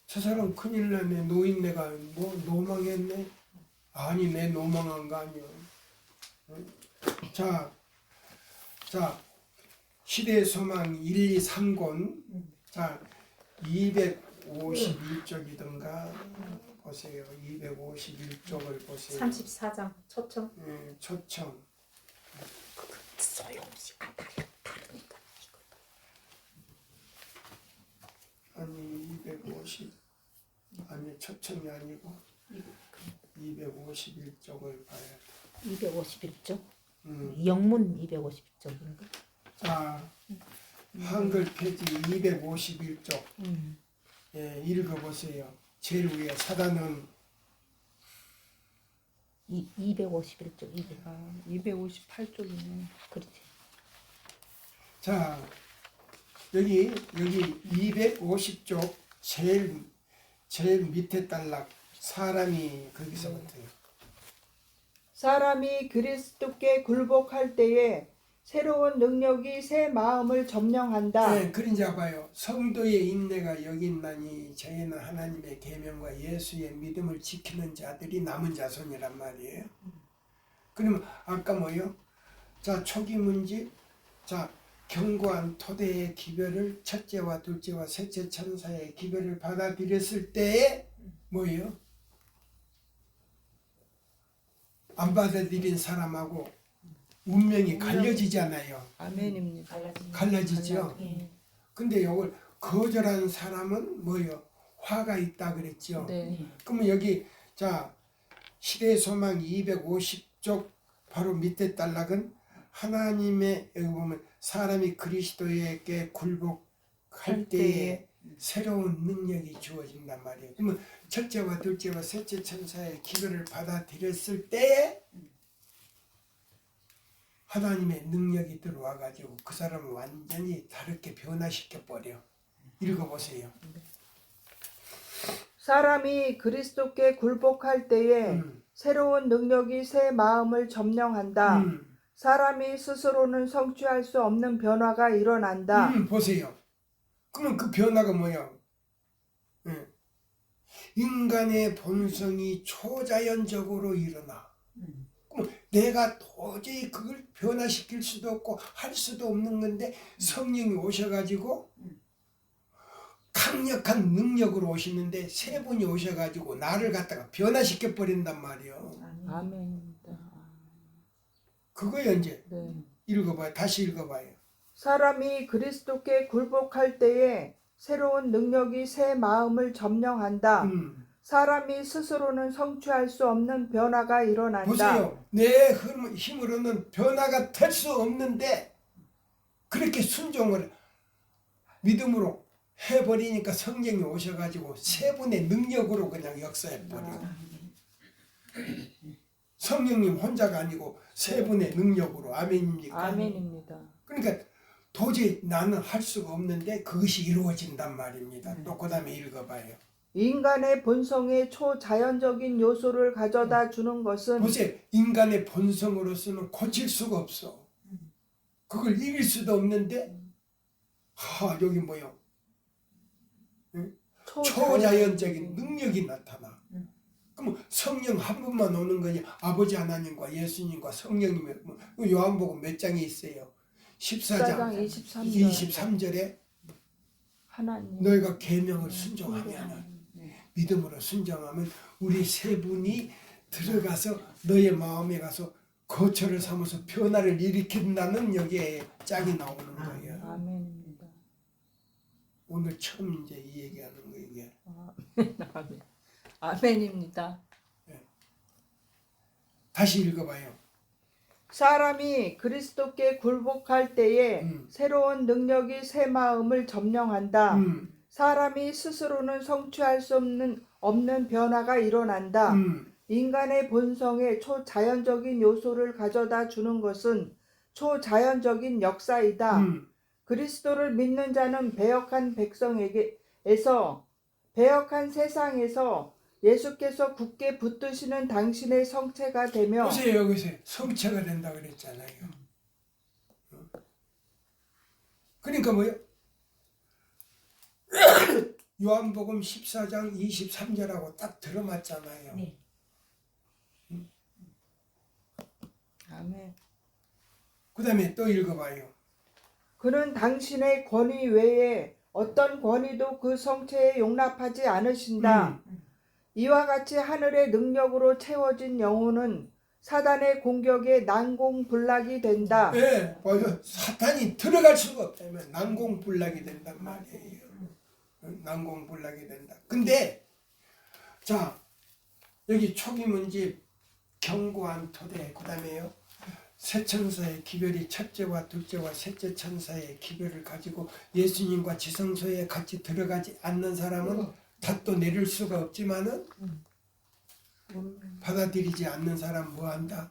저 사람 큰일 나네. 노인네가 뭐 노망했네. 아니 내 노망한 거 아니야. 자 시대의 소망 1, 2, 3권 자 251쪽이든가 보세요. 251쪽을 보세요. 34장 초청. 초청 소용없이 다르니까. 아니 250 아니 초청이 아니고 251쪽을 봐야 돼. 251쪽. 음. 영문 251쪽인가? 자 한글 페이지 251쪽 예, 읽어보세요. 제일 위에 사단은 251쪽. 258쪽이네. 그렇지. 자 여기 250쪽 제일 밑에 단락 사람이 거기서부터요. 사람이 그리스도께 굴복할 때에 새로운 능력이 새 마음을 점령한다. 네, 그러자 봐요. 성도의 인내가 여기 있나니 저희는 하나님의 계명과 예수의 믿음을 지키는 자들이 남은 자손이란 말이에요. 그러면 아까 뭐요? 자 초기 문집 자 견고한 토대의 기별을 첫째와 둘째와 셋째 천사의 기별을 받아들였을 때에 뭐예요? 안 받아들인 사람하고 운명이 갈려지잖아요. 아멘입니다. 갈라지죠. 예. 근데 이걸 거절한 사람은 뭐예요? 화가 있다 그랬죠. 네. 그러면 여기 자 시대의 소망 250쪽 바로 밑에 단락은 하나님의 여기 보면 사람이 그리스도에게 굴복할 때에 새로운 능력이 주어진단 말이에요. 그러면 첫째와 둘째와 셋째 천사의 기별을 받아들였을 때에 하나님의 능력이 들어와 가지고 그 사람을 완전히 다르게 변화시켜 버려. 읽어보세요. 사람이 그리스도께 굴복할 때에 새로운 능력이 새 마음을 점령한다. 사람이 스스로는 성취할 수 없는 변화가 일어난다. 보세요. 그러면 그 변화가 뭐야? 인간의 본성이 초자연적으로 일어나. 그럼 내가 도저히 그걸 변화시킬 수도 없고 할 수도 없는 건데 성령이 오셔가지고 강력한 능력으로 오시는데 세 분이 오셔가지고 나를 갖다가 변화시켜 버린단 말이에요. 아멘입니다. 그거요 이제 네. 읽어봐요. 다시 읽어봐요. 사람이 그리스도께 굴복할 때에 새로운 능력이 새 마음을 점령한다. 사람이 스스로는 성취할 수 없는 변화가 일어난다. 보세요. 내 힘으로는 변화가 될 수 없는데 그렇게 순종을 믿음으로 해버리니까 성령이 오셔가지고 세 분의 능력으로 그냥 역사해버려. 성령님 혼자가 아니고 세 분의 능력으로. 아멘입니까? 아멘입니다. 그러니까 도저히 나는 할 수가 없는데 그것이 이루어진단 말입니다. 또 그 다음에 읽어봐요. 인간의 본성의 초자연적인 요소를 가져다 주는 것은 보세요. 인간의 본성으로서는 고칠 수가 없어. 그걸 이길 수도 없는데 여기 뭐요? 초자연적인 능력이 나타나. 그럼 성령 한 분만 오는 거냐? 아버지 하나님과 예수님과 성령님의 요한복음 몇 장에 있어요? 14장 23절에 하나님 너희가 계명을 순종하면 믿음으로 순종하면 우리 세 분이 들어가서 너의 마음에 가서 거처를 삼아서 변화를 일으킨다는 여기에 짝이 나오는 거예요. 아멘입니다. 오늘 처음 이제 이 얘기하는 거 이게. 아멘. 아멘입니다. 다시 읽어봐요. 사람이 그리스도께 굴복할 때에 새로운 능력이 새 마음을 점령한다. 사람이 스스로는 성취할 수 없는 변화가 일어난다. 인간의 본성에 초자연적인 요소를 가져다 주는 것은 초자연적인 역사이다. 그리스도를 믿는 자는 배역한 배역한 세상에서 예수께서 굳게 붙드시는 당신의 성체가 되며 보세요. 여기서 성체가 된다 그랬잖아요. 그러니까 뭐요? 요한복음 14장 23절하고 딱 들어맞잖아요. 네. 아멘. 그 다음에 또 읽어봐요. 그는 당신의 권위 외에 어떤 권위도 그 성체에 용납하지 않으신다. 이와 같이 하늘의 능력으로 채워진 영혼은 사단의 공격에 난공불락이 된다. 예, 맞아. 사탄이 들어갈 수가 없다면 난공불락이 된단 말이에요. 난공불락이 된다. 근데 자 여기 초기 문집 견고한 토대 그다음에요. 세 천사의 기별이 첫째와 둘째와 셋째 천사의 기별을 가지고 예수님과 지성소에 같이 들어가지 않는 사람은 탓도 내릴 수가 없지만은 받아들이지 않는 사람 뭐 한다?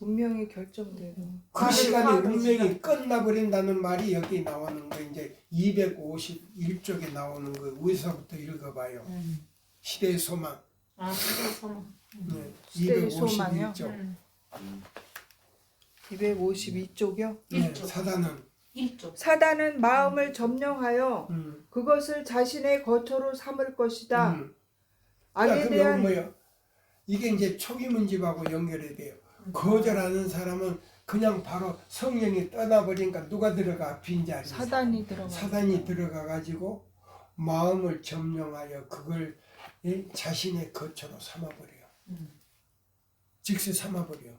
운명이 결정되고 그 시간에 운명이 끝나버린다는 말이 여기 나오는 거 이제 251쪽에 나오는 거 위에서부터 읽어봐요. 시대의 소망. 아, 시대의 소망. 네, 시대의 소망이요? 251쪽. 252쪽이요? 네, 사단은 1쪽. 사단은 마음을 점령하여 그것을 자신의 거처로 삼을 것이다. 자, 악에 그럼 대한 뭐예요? 이게 이제 초기 문집하고 연결이 돼요. 거절하는 사람은 그냥 바로 성령이 떠나버리니까 누가 들어가? 빈자리. 사단이 들어가. 사단이 들어가 가지고 마음을 점령하여 그걸 자신의 거처로 삼아버려요. 즉시 삼아버려.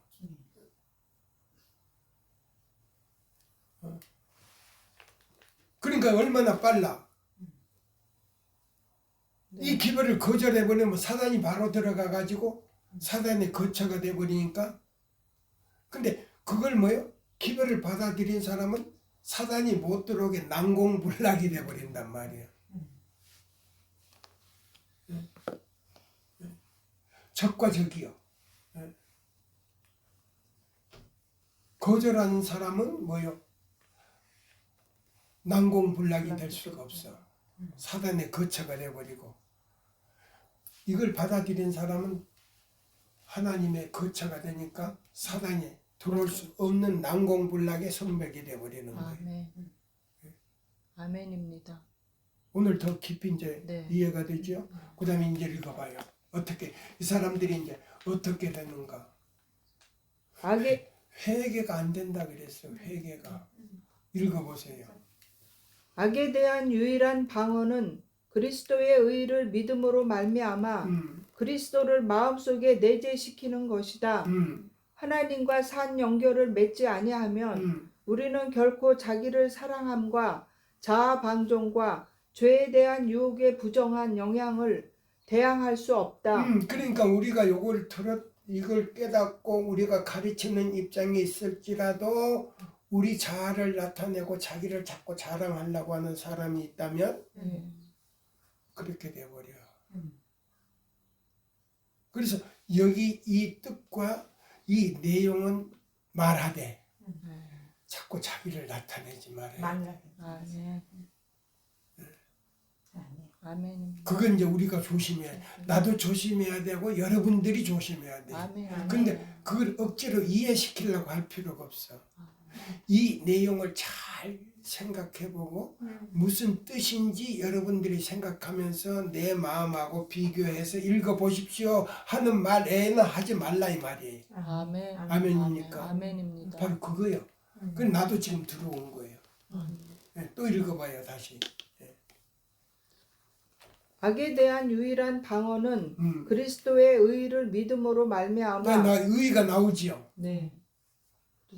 그러니까 얼마나 빨라. 이 기별을 거절해버리면 사단이 바로 들어가 가지고 사단의 거처가 돼버리니까. 근데 그걸 뭐요? 기별을 받아들인 사람은 사단이 못 들어오게 난공불락이 돼버린단 말이에요. 적과 적이요. 거절하는 사람은 뭐요? 난공불락이 될 수가 없어. 사단의 거처가 돼버리고, 이걸 받아들인 사람은 하나님의 거처가 되니까 사단이 들어올 수 없는 난공불락의 성벽이 돼버리는 거예요. 아멘. 아멘입니다. 오늘 더 깊이 이제 네. 이해가 되죠? 그 다음에 이제 읽어봐요. 어떻게, 이 사람들이 이제 어떻게 되는가? 악의 회개가 안 된다 그랬어요. 회개가. 읽어보세요. 악에 대한 유일한 방어는 그리스도의 의를 믿음으로 말미암아 그리스도를 마음속에 내재시키는 것이다. 하나님과 산 연결을 맺지 아니하면 우리는 결코 자기를 사랑함과 자아 방종과 죄에 대한 유혹에 부정한 영향을 대항할 수 없다. 그러니까 우리가 이걸 깨닫고 우리가 가르치는 입장에 있을지라도 우리 자아를 나타내고 자기를 자꾸 자랑하려고 하는 사람이 있다면 그렇게 돼버려. 그래서 여기 이 뜻과 이 내용은 말하되 자꾸 자기를 나타내지 말아요. 아멘. 아멘. 그건 이제 우리가 조심해야 돼. 나도 조심해야 되고 여러분들이 조심해야 돼. 아멘. 근데 그걸 억지로 이해시키려고 할 필요가 없어. 이 내용을 잘 생각해보고 무슨 뜻인지 여러분들이 생각하면서 내 마음하고 비교해서 읽어보십시오 하는 말 애는 하지 말라 이 말이에요. 아멘. 아멘이니까. 아멘입니다. 바로 그거예요. 그건 나도 지금 들어온 거예요. 네, 또 읽어봐요 다시. 악에 대한 유일한 방어는 그리스도의 의를 믿음으로 말미암아. 나 의의가 나오지요. 네.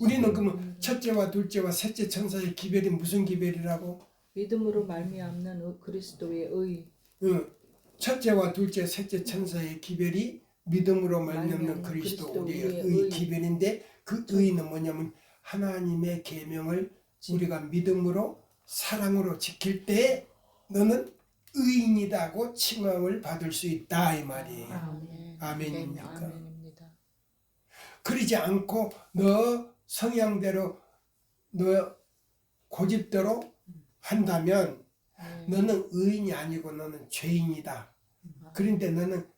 우리는 그러면 첫째와 둘째와 셋째 천사의 기별이 무슨 기별이라고? 믿음으로 말미암는 그리스도의 의. 첫째와 둘째 셋째 천사의 기별이 믿음으로 말미암는 말미암는 그리스도 그리스도 우리의 우리의 의 의. 기별인데 그 의는 뭐냐면 하나님의 계명을 우리가 믿음으로 사랑으로 지킬 때 너는 의인이다고 칭함을 받을 수 있다 이 말이에요. 아멘. 아멘입니까? 아멘입니다. 그러지 않고 너 성향대로 너 고집대로 한다면 너는 의인이 아니고 너는 죄인이다. 그런데 너는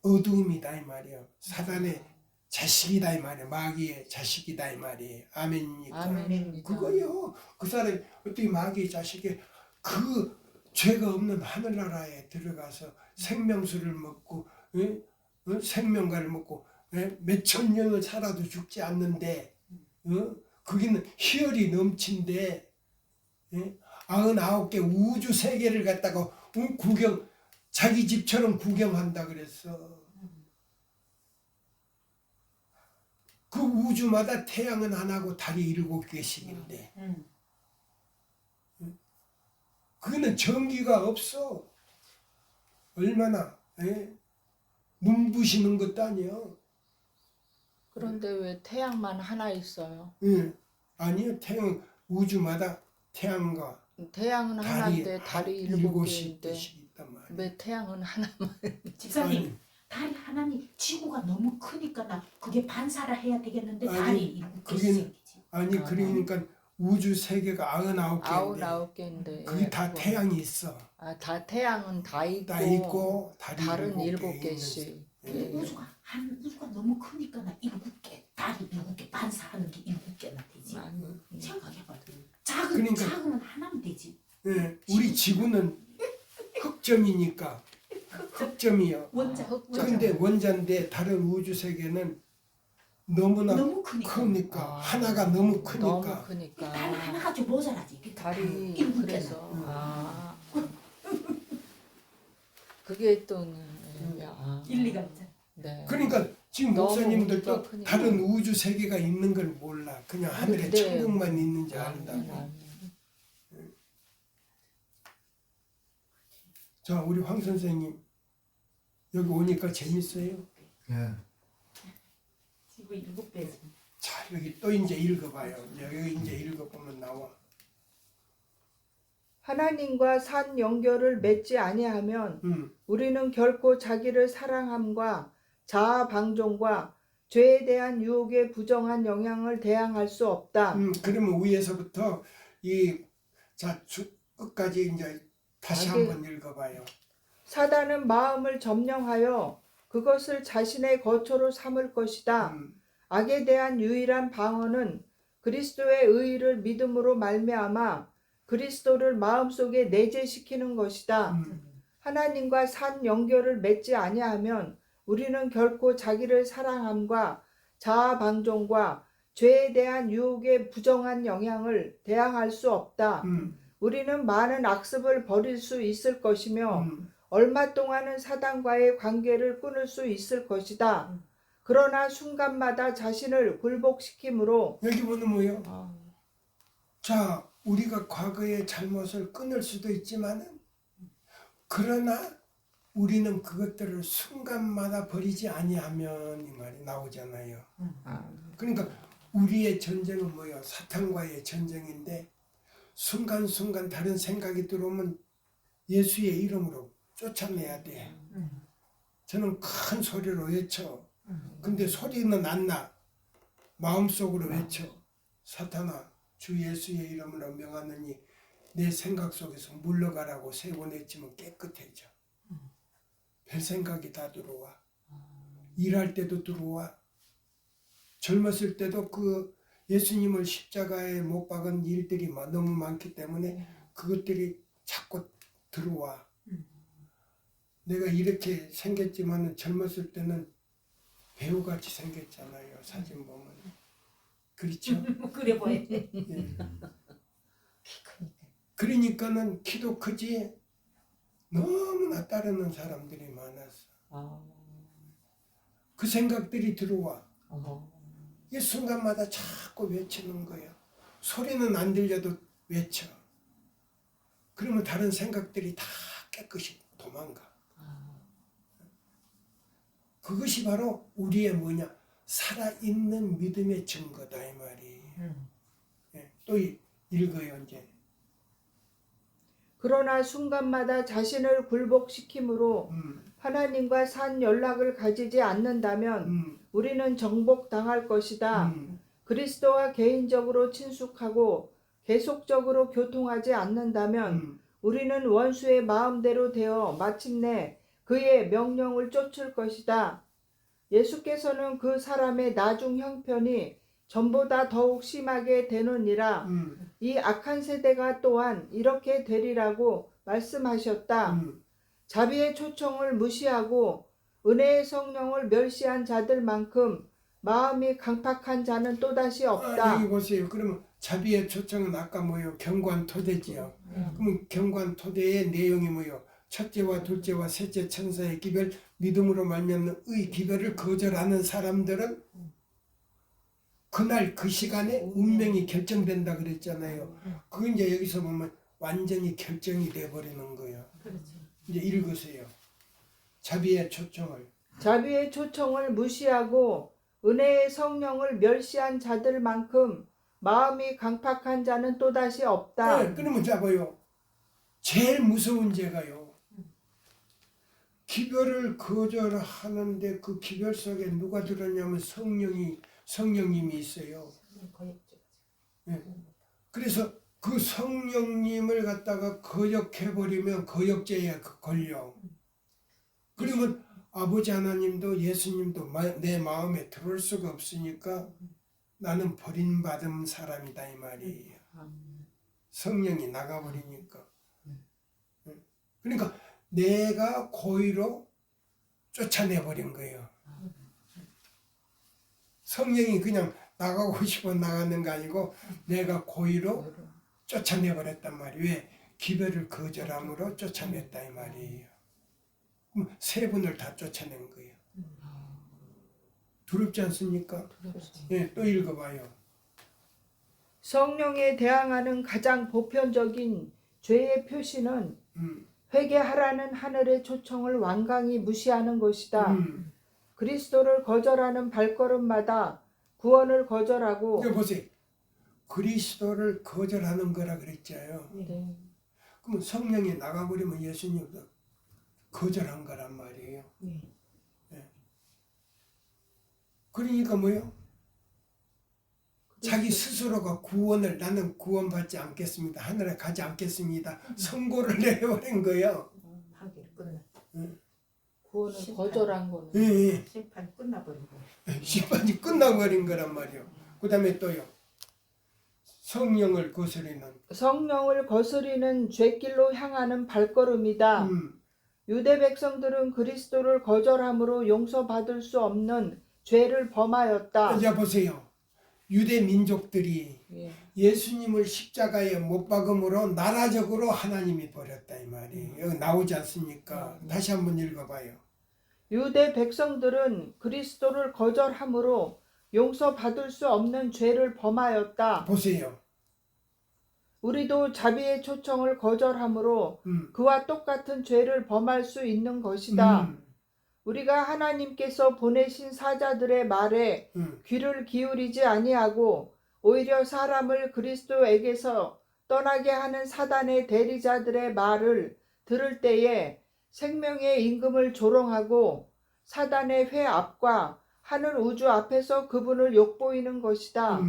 어두움이다 이 말이에요. 사단의 자식이다 이 말이에요. 마귀의 자식이다 이 말이에요. 아멘입니까? 아멘입니다. 그거요. 그 사람이 어떻게 마귀의 자식이 그 죄가 없는 하늘나라에 들어가서 생명수를 먹고 생명과를 먹고 몇천 년을 살아도 죽지 않는데 거기는 희열이 넘친데 99개 우주 세계를 갖다가 구경 자기 집처럼 구경한다 그랬어. 그 우주마다 태양은 하나고 달이 7개씩인데 그거는 전기가 없어. 얼마나 눈부시는 것도 아니야. 그런데 왜 태양만 하나 있어요? 아니요. 태양 우주마다 태양과 태양은 하나인데 달이 7개인데 7개씩 있단 말이야. 왜 태양은 하나만? 집사님, 아니. 달이 하나님 지구가 너무 크니까 나 그게 반사를 해야 되겠는데 아니, 달이 이렇게 그게- 생기지. 아니 그러니까 우주 세계가 99개인데 99개인데 그게 다 태양이 있어. 다 태양은 다 있고, 다 있고 달이 달은 7개 7개씩. 있는 우주가 너무 크니까 나 7개 달이 7개 반사하는 게 7개나 되지. 생각해봐. 그러니까- 작으면 하나면 되지. 우리 지구는 흑점이니까 흑점이요. 원자. 흑점. 그런데 원자인데 다른 우주 세계는 너무나 너무 크니까. 크니까 하나가 너무 너무 크니까 크니까 달 하나 가지고 모자라지. 달이 7개나. 그래서 그게 또 일리가 있잖아. 네. 그러니까 지금 너무 목사님들도 우주가 크니까. 다른 우주 세계가 있는 걸 몰라. 그냥 하늘에 네. 천국만 있는지 안다고. 자, 우리 황 선생님 여기 오니까 재밌어요. 예. 지구 7배지. 자, 여기 또 이제 읽어봐요. 여기 이제 읽어보면 나와. 하나님과 산 연결을 맺지 아니하면 우리는 결코 자기를 사랑함과 자아 방종과 죄에 대한 유혹에 부정한 영향을 대항할 수 없다. 그러면 위에서부터 끝까지 이제 다시 한번 읽어봐요. 사단은 마음을 점령하여 그것을 자신의 거처로 삼을 것이다. 악에 대한 유일한 방어는 그리스도의 의의를 믿음으로 말미암아 그리스도를 마음속에 내재시키는 것이다. 하나님과 산 연결을 맺지 아니하면 우리는 결코 자기를 사랑함과 자아 방종과 죄에 대한 유혹에 부정한 영향을 대항할 수 없다. 우리는 많은 악습을 버릴 수 있을 것이며 얼마 동안은 사단과의 관계를 끊을 수 있을 것이다. 그러나 순간마다 자신을 굴복시키므로 여기 보면 뭐요? 자, 우리가 과거의 잘못을 끊을 수도 있지만은 그러나 우리는 그것들을 순간마다 버리지 아니하면 이 말이 나오잖아요. 그러니까 우리의 전쟁은 뭐예요? 사탄과의 전쟁인데 순간순간 다른 생각이 들어오면 예수의 이름으로 쫓아내야 돼. 저는 큰 소리로 외쳐. 근데 소리는 안 나. 마음속으로 외쳐. 사탄아, 주 예수의 이름으로 명하느니 내 생각 속에서 물러가라고 3번 외치면 깨끗해져. 별 생각이 다 들어와. 일할 때도 들어와. 젊었을 때도 그 예수님을 십자가에 못 박은 일들이 너무 많기 때문에 그것들이 자꾸 들어와. 내가 이렇게 생겼지만 젊었을 때는 배우같이 생겼잖아요. 사진 보면. 그렇죠? 그래 보여. 예. 그러니까는 키도 크지 너무나 따르는 사람들이 많았어. 그 생각들이 들어와. 이 순간마다 자꾸 외치는 거야. 소리는 안 들려도 외쳐. 그러면 다른 생각들이 다 깨끗이 도망가. 그것이 바로 우리의 뭐냐? 살아있는 믿음의 증거다 이 말이에요. 예, 또 읽어요 이제. 그러나 순간마다 자신을 굴복시킴으로 하나님과 산 연락을 가지지 않는다면 우리는 정복당할 것이다. 그리스도와 개인적으로 친숙하고 계속적으로 교통하지 않는다면 우리는 원수의 마음대로 되어 마침내 그의 명령을 쫓을 것이다. 예수께서는 그 사람의 나중 형편이 전보다 더욱 심하게 되느니라. 이 악한 세대가 또한 이렇게 되리라고 말씀하셨다. 자비의 초청을 무시하고 은혜의 성령을 멸시한 자들만큼 마음이 강팍한 자는 또다시 없다. 여기 보세요. 그러면 자비의 초청은 아까 뭐요? 경관토대지요. 그러면 경관토대의 내용이 뭐요? 첫째와 둘째와 셋째 천사의 기별, 믿음으로 말미암는 의 기별을 거절하는 사람들은 그날 그 시간에 운명이 결정된다 그랬잖아요. 그건 이제 여기서 보면 완전히 결정이 돼버리는 거예요. 이제 읽으세요. 자비의 초청을. 자비의 초청을 무시하고 은혜의 성령을 멸시한 자들만큼 마음이 강팍한 자는 또다시 없다. 네, 그러면 잡아요. 제일 무서운 죄가요. 기별을 거절하는데 그 기별 속에 누가 들었냐면 성령님이 있어요. 네. 그래서 그 성령님을 갖다가 거역해버리면 거역죄에 걸려. 그러면 아버지 하나님도 예수님도 내 마음에 들어올 수가 없으니까 나는 버림받은 사람이다 이 말이에요. 성령이 나가버리니까. 그러니까 내가 고의로 쫓아내버린 거예요. 성령이 그냥 나가고 싶어 나가는 거 아니고 내가 고의로 쫓아내버렸단 말이에요. 왜? 기별을 거절함으로 쫓아냈다 이 말이에요. 그럼 세 분을 다 쫓아낸 거예요. 두렵지 않습니까? 네, 또 읽어봐요. 성령에 대항하는 가장 보편적인 죄의 표시는 회개하라는 하늘의 초청을 완강히 무시하는 것이다. 그리스도를 거절하는 발걸음마다 구원을 거절하고. 이거 보세요. 그리스도를 거절하는 거라 그랬잖아요. 네. 그럼 성령이 나가버리면 예수님도 거절한 거란 말이에요. 네. 그러니까 뭐요? 자기 스스로가 구원을 나는 구원받지 않겠습니다. 하늘에 가지 않겠습니다. 선고를 내려버린 거예요. 하기를 끝나. 구원을 심판. 거절한 거는. 예, 심판 끝나버리고. 심판이 끝나버린 거란 말이에요. 그 다음에 또요. 성령을 거스리는 죄길로 향하는 발걸음이다. 유대 백성들은 그리스도를 거절함으로 용서받을 수 없는 죄를 범하였다. 자 보세요. 유대 민족들이 예수님을 십자가에 못 박음으로 나라적으로 하나님이 버렸다 이 말이에요. 여기 나오지 않습니까? 다시 한번 읽어봐요. 유대 백성들은 그리스도를 거절함으로 용서받을 수 없는 죄를 범하였다. 보세요. 우리도 자비의 초청을 거절함으로 그와 똑같은 죄를 범할 수 있는 것이다. 우리가 하나님께서 보내신 사자들의 말에 귀를 기울이지 아니하고 오히려 사람을 그리스도에게서 떠나게 하는 사단의 대리자들의 말을 들을 때에 생명의 임금을 조롱하고 사단의 회 앞과 하늘 우주 앞에서 그분을 욕보이는 것이다.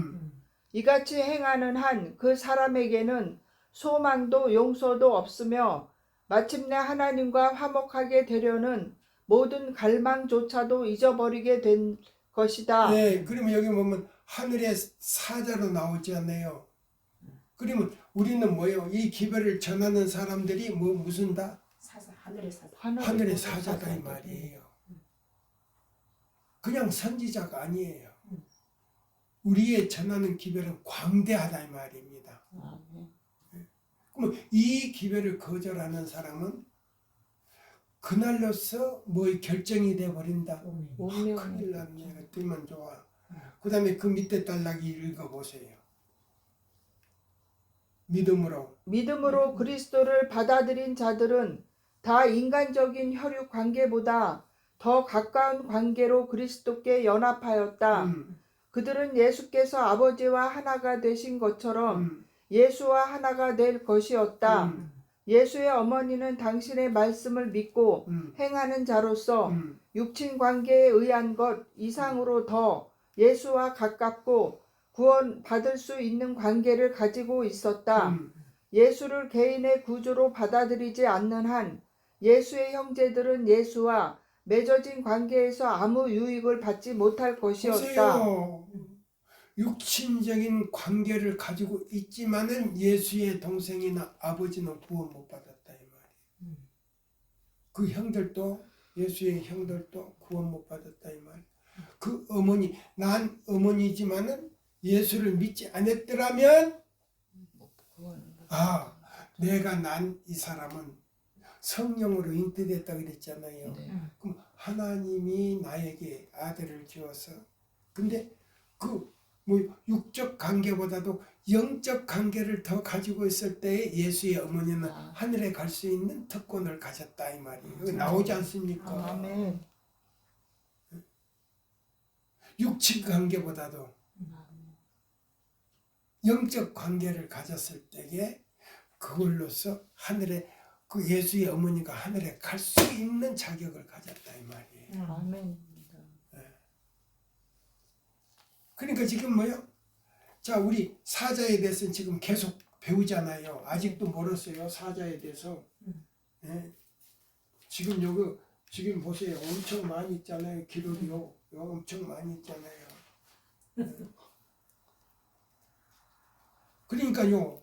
이같이 행하는 한 그 사람에게는 소망도 용서도 없으며 마침내 하나님과 화목하게 되려는 모든 갈망조차도 잊어버리게 된 것이다. 네, 그러면 여기 보면 하늘의 사자로 나오지 않나요? 그러면 우리는 뭐예요? 이 기별을 전하는 사람들이 무슨 다? 사자, 하늘의 사자. 하늘의 사자다 이 말이에요. 그냥 선지자가 아니에요. 우리의 전하는 기별은 광대하다 이 말입니다. 그럼 이 기별을 거절하는 사람은 그날로서 뭐의 결정이 돼버린다. 큰일 났네. 뜨면 좋아. 그 다음에 그 밑에 단락이 읽어보세요. 믿음으로 그리스도를 받아들인 자들은 다 인간적인 혈육 관계보다 더 가까운 관계로 그리스도께 연합하였다. 음, 그들은 예수께서 아버지와 하나가 되신 것처럼 음, 예수와 하나가 될 것이었다. 음, 예수의 어머니는 당신의 말씀을 믿고 행하는 자로서 육친 관계에 의한 것 이상으로 더 예수와 가깝고 구원 받을 수 있는 관계를 가지고 있었다. 예수를 개인의 구주로 받아들이지 않는 한 예수의 형제들은 예수와 맺어진 관계에서 아무 유익을 받지 못할 것이었다. 보세요. 육신적인 관계를 가지고 있지만은 예수의 동생이나 아버지는 구원 못 받았다 이 말이에요. 그 형들도 예수의 형들도 구원 못 받았다 이 말이에요. 그 어머니 난 어머니지만은 예수를 믿지 않았더라면 아 내가 난 이 사람은 성령으로 잉태됐다 그랬잖아요. 그럼 하나님이 나에게 아들을 주어서 근데 그 뭐 육적 관계보다도 영적 관계를 더 가지고 있을 때 예수의 어머니는 하늘에 갈 수 있는 특권을 가졌다 이 말이에요. 나오지 않습니까? 아멘. 육적 관계보다도 영적 관계를 가졌을 때에 그걸로서 하늘에 그 예수의 어머니가 하늘에 갈 수 있는 자격을 가졌다 이 말이에요. 아멘. 그러니까 지금 뭐요? 자 우리 사자에 대해서는 지금 계속 배우잖아요. 아직도 멀었어요 사자에 대해서. 예. 지금 여기 지금 보세요 엄청 많이 있잖아요 기록이요. 엄청 많이 있잖아요. 그러니까요.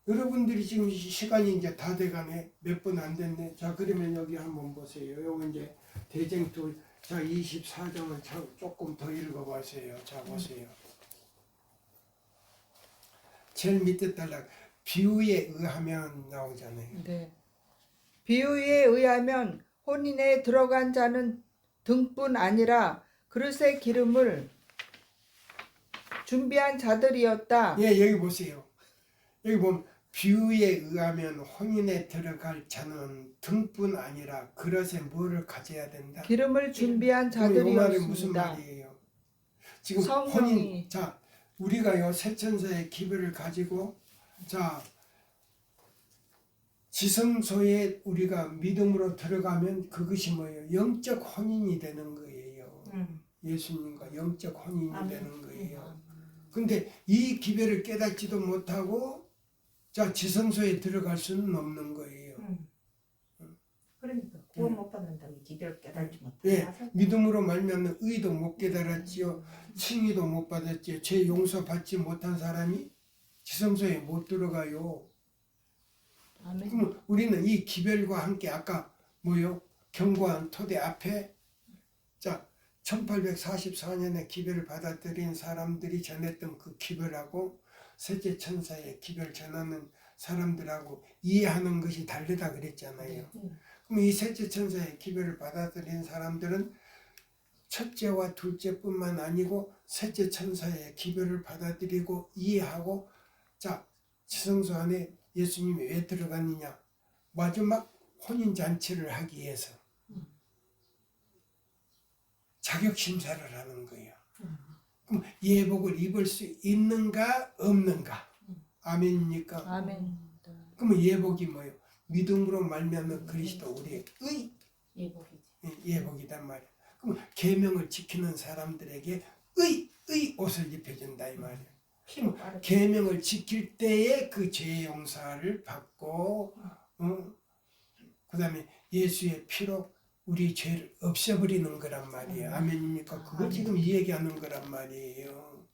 여러분들이 지금 시간이 이제 다 돼가네. 몇 분 안 됐네. 자 그러면 여기 한번 보세요. 여기 이제 대쟁투 자 24장을 조금 더 읽어보세요. 자 보세요. 제일 밑에 딸락 비유에 의하면 나오잖아요. 네. 비유에 의하면 혼인에 들어간 자는 등뿐 아니라 그릇에 기름을 준비한 자들이었다. 예 여기 보세요. 여기 보면 비유에 의하면 혼인에 들어갈 자는 등뿐 아니라 그릇에 뭐를 가져야 된다? 기름을 준비한 그럼 이 말이 무슨 자들이었습니다. 말이에요? 지금 성령이. 혼인 자 우리가요 세천사의 기별을 가지고 자 지성소에 우리가 믿음으로 들어가면 그것이 뭐예요? 영적 혼인이 되는 거예요. 예수님과 영적 혼인이 되는 거예요. 근데 이 기별을 깨닫지도 못하고 자 지성소에 들어갈 수는 없는 거예요. 그러니까 구원 못 받는다고 기별 깨달지 못해. 예, 믿음으로 말미암아 의도 못 깨달았지요. 칭의도 못 받았지요. 죄 용서받지 못한 사람이 지성소에 못 들어가요. 아멘. 그럼 우리는 이 기별과 함께 아까 뭐요? 견고한 토대 앞에 자 1844년에 기별을 받아들인 사람들이 전했던 그 기별하고 셋째 천사의 기별 전하는 사람들하고 이해하는 것이 다르다 그랬잖아요. 그럼 이 셋째 천사의 기별을 받아들인 사람들은 첫째와 둘째뿐만 아니고 셋째 천사의 기별을 받아들이고 이해하고 자 지성소 안에 예수님이 왜 들어갔느냐 마지막 혼인잔치를 하기 위해서 자격심사를 하는 거예요. 그럼 예복을 입을 수 있는가 없는가 아멘입니까? 아멘. 그러면 예복이 뭐예요? 믿음으로 말미암아 그리스도 우리의 예복이지. 예복이단 말이에요. 그럼 계명을 지키는 사람들에게 의 옷을 입혀준다 이 말이에요. 피로 빠르게. 계명을 지킬 때에 그 죄 용서를 받고 그다음에 예수의 피로 우리 죄를 없애버리는 거란 말이에요. 아멘입니까? 그거 지금 이 얘기하는 거란 말이에요.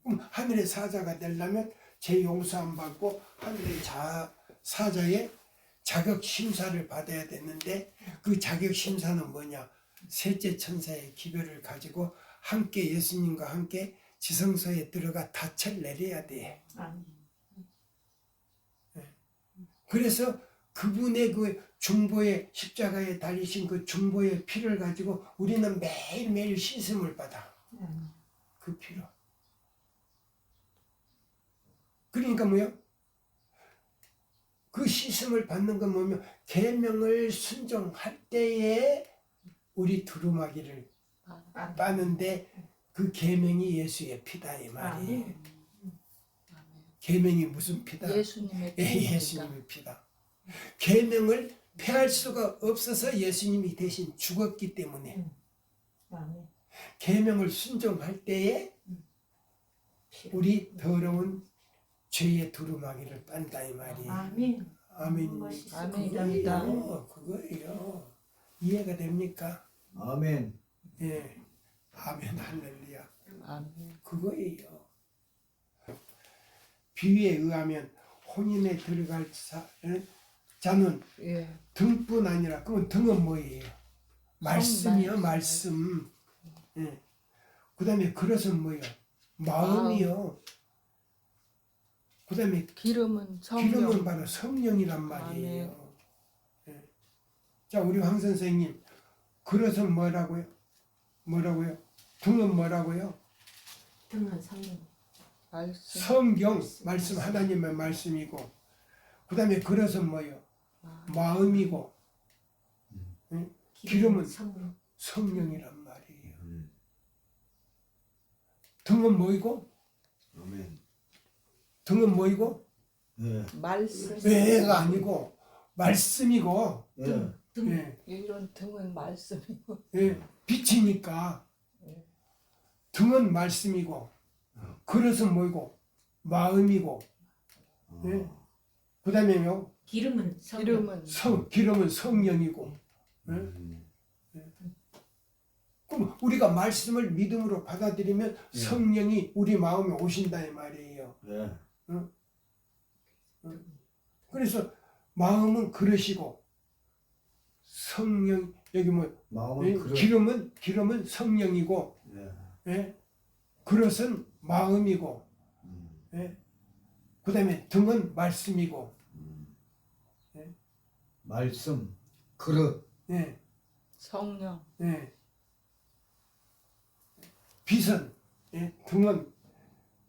그럼 하늘의 사자가 되려면 죄 용서 안 받고 하늘의 사자의 자격 심사를 받아야 되는데 그 자격 심사는 뭐냐? 셋째 천사의 기별을 가지고 함께 예수님과 함께 지성소에 들어가 닻을 내려야 돼. 그래서 그분의 그 중보의 십자가에 달리신 그 중보의 피를 가지고 우리는 매일매일 씻음을 받아. 그 피로. 그러니까 뭐요? 그 씻음을 받는 건 뭐냐면 계명을 순종할 때에 우리 두루마기를 빠는데 그 계명이 예수의 피다 이 말이에요. 계명이 무슨 피다? 예수님의 예, 피입니다. 예수님의 피다. 계명을 폐할 수가 없어서 예수님이 대신 죽었기 때문에 계명을 순종할 때에 우리 더러운 죄의 두루마기를 빤다 이 말이에요. 아멘. 아멘. 아멘입니다. 그거예요. 이해가 됩니까? 아멘. 예. 아멘 할렐루야. 아멘. 그거예요. 비유에 의하면 혼인에 들어갈 자는 예. 등뿐 아니라 그건 등은 뭐예요? 말씀이요, 말씀. 예. 그다음에 그릇은 뭐예요? 마음이요. 그다음에 기름은 성령. 기름은 바로 성령이란 말이에요. 예. 자, 우리 황 선생님, 그릇은 뭐라고요? 뭐라고요? 등은 뭐라고요? 등은 성령. 말씀. 성경, 말씀 하나님의 말씀이고, 그다음에 그릇은 뭐예요? 마음이고, 기름은 성령. 성령이란 말이에요. 등은 뭐이고? 아멘. 등은 뭐이고? 예. 말씀. 왜가 아니고 말씀이고, 예. 등. 예, 이런 등은 말씀이고. 예, 빛이니까 등은 말씀이고, 그릇은 뭐이고? 마음이고, 예. 그다음에요, 기름은 성령. 기름은 기름은 성령이고. 그럼 우리가 말씀을 믿음으로 받아들이면 성령이 우리 마음에 오신다 이 말이에요. 예. 그래서 마음은 그릇이고 성령 여기 뭐 마음은 그릇. 기름은 성령이고, 예. 예? 그릇은 마음이고, 예? 그다음에 등은 말씀이고, 말씀, 그릇. 예, 성령. 예. 빛은, 예? 등은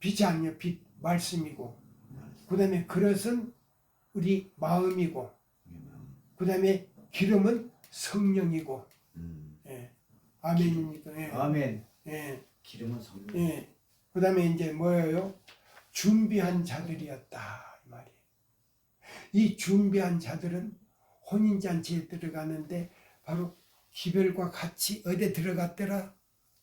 빛이 아니야. 빛 말씀이고, 그다음에 그릇은 우리 마음이고, 그다음에 기름은 성령이고. 예. 아멘입니까? 예. 아멘. 예. 기름은 성령. 예. 그다음에 이제 뭐예요? 준비한 자들이었다 이 말이에요. 이 준비한 자들은 혼인 잔치에 들어가는데 바로 기별과 같이 어디에 들어갔더라?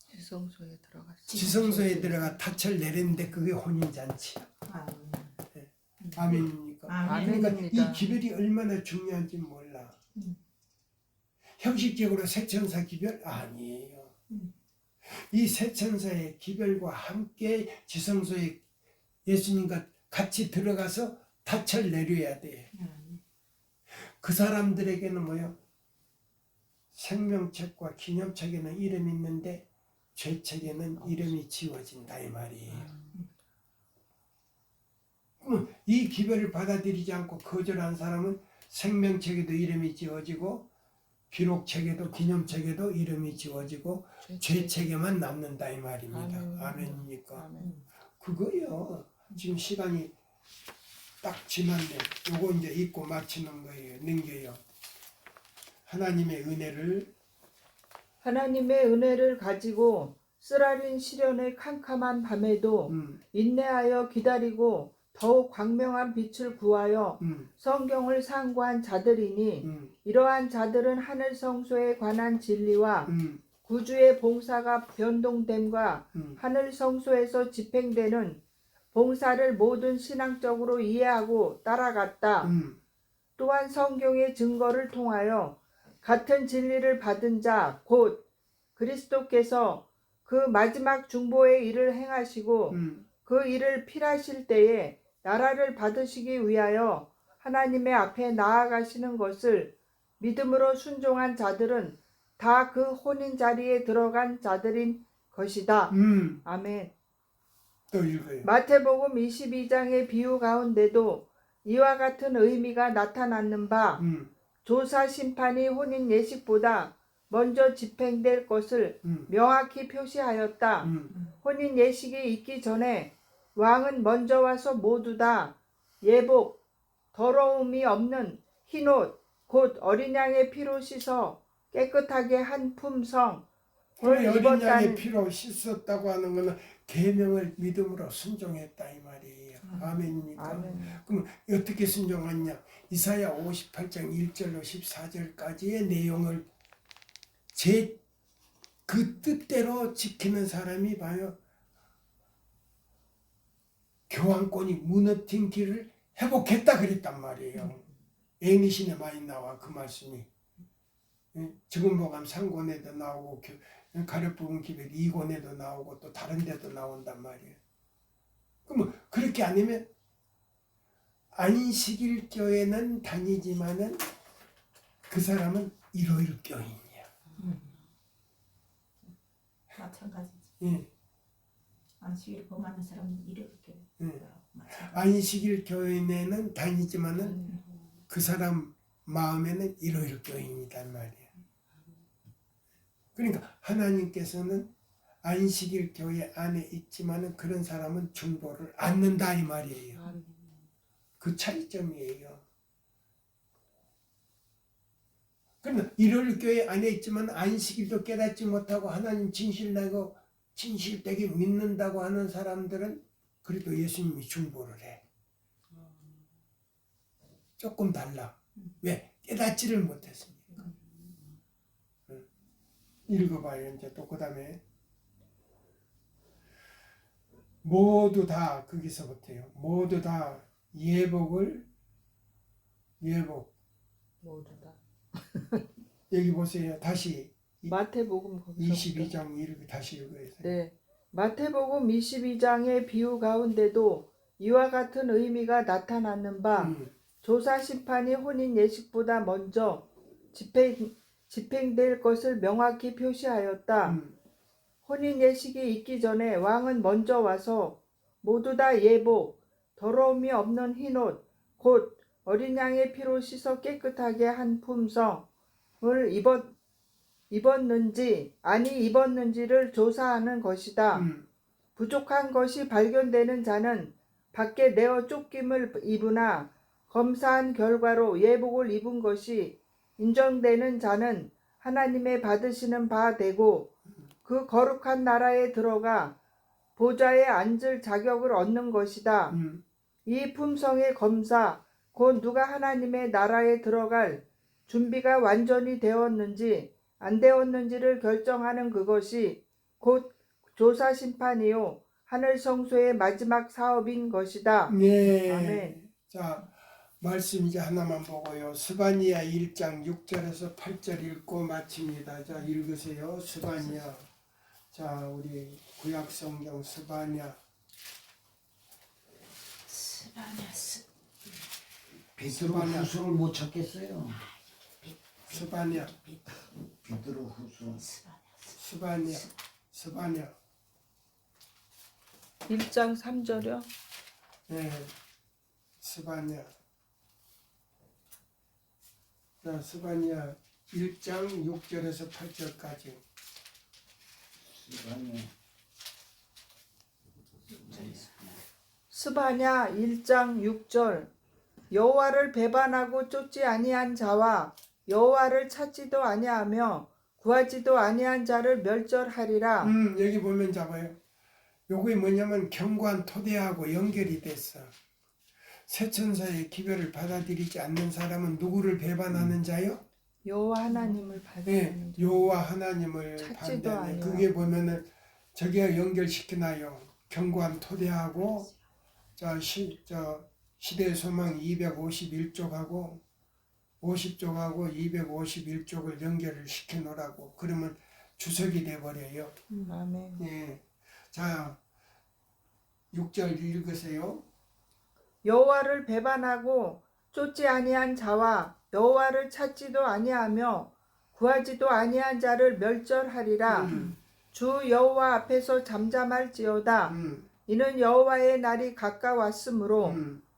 지성소에 들어갔어. 지성소에 들어가 탔을 내렸는데 그게 혼인 잔치야. 아멘입니까? 아멘. 그러니까 아멘입니다. 이 기별이 얼마나 중요한지 몰라. 형식적으로 세천사 기별 아니에요. 이 세천사의 기별과 함께 지성소에 예수님과 같이 들어가서 닻을 내려야 돼. 그 사람들에게는 뭐요? 생명책과 기념책에는 이름이 있는데 죄책에는 이름이 지워진다 이 말이에요. 그러면 이 기별을 받아들이지 않고 거절한 사람은 생명책에도 이름이 지워지고 기록책에도 기념책에도 이름이 지워지고 죄책에만 남는다 이 말입니다. 아멘입니까? 아멘. 그거요. 지금 시간이 딱 지났네. 요거 이제 읽고 마치는 거예요. 넘겨요. 하나님의 은혜를 가지고 쓰라린 시련의 캄캄한 밤에도 인내하여 기다리고 더욱 광명한 빛을 구하여 성경을 상고한 자들이니 이러한 자들은 하늘 성소에 관한 진리와 구주의 봉사가 변동됨과 하늘 성소에서 집행되는 봉사를 모든 신앙적으로 이해하고 따라갔다. 또한 성경의 증거를 통하여 같은 진리를 받은 자 곧 그리스도께서 그 마지막 중보의 일을 행하시고 그 일을 필하실 때에 나라를 받으시기 위하여 하나님의 앞에 나아가시는 것을 믿음으로 순종한 자들은 다 그 혼인 자리에 들어간 자들인 것이다. 아멘. 또 읽어요. 마태복음 22장의 비유 가운데도 이와 같은 의미가 나타났는 바 조사 심판이 혼인 예식보다 먼저 집행될 것을 명확히 표시하였다. 혼인 예식이 있기 전에 왕은 먼저 와서 모두 다 예복, 더러움이 없는 흰옷, 곧 어린 양의 피로 씻어 깨끗하게 한 품성을 어린 양의 입었다는 피로 씻었다고 하는 것은 계명을 믿음으로 순종했다 이 말이에요. 아멘입니까? 아멘. 그럼 어떻게 순종했냐? 이사야 58장 1절로 14절까지의 내용을 그 뜻대로 지키는 사람이 봐요. 교황권이 무너진 길을 회복했다 그랬단 말이에요. 애니신에 많이 나와 그 말씀이. 지금보감 3권에도 나오고 가려부분 기백 2권에도 나오고 또 다른 데도 나온단 말이에요. 그럼 그렇게 아니면 안식일 교회는 다니지만은 그 사람은 일요일 교인이야. 마찬가지지. 예. 안식일 범하는 사람은 이렇게. 안식일 교인에는 다니지만은 그 사람 마음에는 일요일 교인이란 말이야. 그러니까 하나님께서는 안식일 교회 안에 있지만은 그런 사람은 중보를 않는다 이 말이에요. 그 차이점이에요. 그러나 일요일 교회 안에 있지만 안식일도 깨닫지 못하고 하나님 진실되고 진실되게 믿는다고 하는 사람들은 그래도 예수님이 중보를 해. 조금 달라. 왜? 깨닫지를 못했으니까. 읽어봐요. 이제 또 그 다음에 모두 다 거기서부터요. 모두 다 예복 모두 다. 여기 보세요. 다시 마태복음 거기서 22장 다시 읽어요. 네. 마태복음 22장의 비유 가운데도 이와 같은 의미가 나타나는 바 조사 심판이 혼인 예식보다 먼저 집행될 것을 명확히 표시하였다. 혼인 예식이 있기 전에 왕은 먼저 와서 모두 다 예복, 더러움이 없는 흰옷, 곧 어린 양의 피로 씻어 깨끗하게 한 품성을 입었는지 아니 입었는지를 조사하는 것이다. 부족한 것이 발견되는 자는 밖에 내어 쫓김을 입으나 검사한 결과로 예복을 입은 것이 인정되는 자는 하나님의 받으시는 바 되고 그 거룩한 나라에 들어가 보좌에 앉을 자격을 얻는 것이다. 이 품성의 검사 곧 누가 하나님의 나라에 들어갈 준비가 완전히 되었는지 안 되었는지를 결정하는 그것이 곧 조사 심판이요 하늘 성소의 마지막 사업인 것이다. 네. 아멘. 자, 말씀 이제 하나만 보고요. 스바니아 1장 6절에서 8절 읽고 마칩니다. 자, 읽으세요. 스바니아. 자, 우리 구약 성경 스바니아. 베드로 스바냐. 후서를 못 찾겠어요. 스바니아. 베드로 후서. 스바니아. 1장 3절이요. 네. 스바니아. 자, 스바니아 1장 6절에서 8절까지. 스바냐 1장 6절 여호와를 배반하고 쫓지 아니한 자와 여호와를 찾지도 아니하며 구하지도 아니한 자를 멸절하리라. 여기 보면 잡아요. 요게 뭐냐면 경관 토대하고 연결이 됐어. 세천사의 기별을 받아들이지 않는 사람은 누구를 배반하는 자요? 여호와 하나님을 네, 받으는 자. 여호와 하나님을 찾지도 반대하네. 아니하고. 그게 보면은 저기가 연결시키나요. 경관 토대하고 시대의 소망 251쪽하고 50쪽하고 251쪽을 연결을 시켜놓으라고. 그러면 주석이 돼버려요. 아멘. 예. 자, 6절 읽으세요. 여호와를 배반하고 쫓지 아니한 자와 여호와를 찾지도 아니하며 구하지도 아니한 자를 멸절하리라. 주 여호와 앞에서 잠잠할지어다. 이는 여호와의 날이 가까웠으므로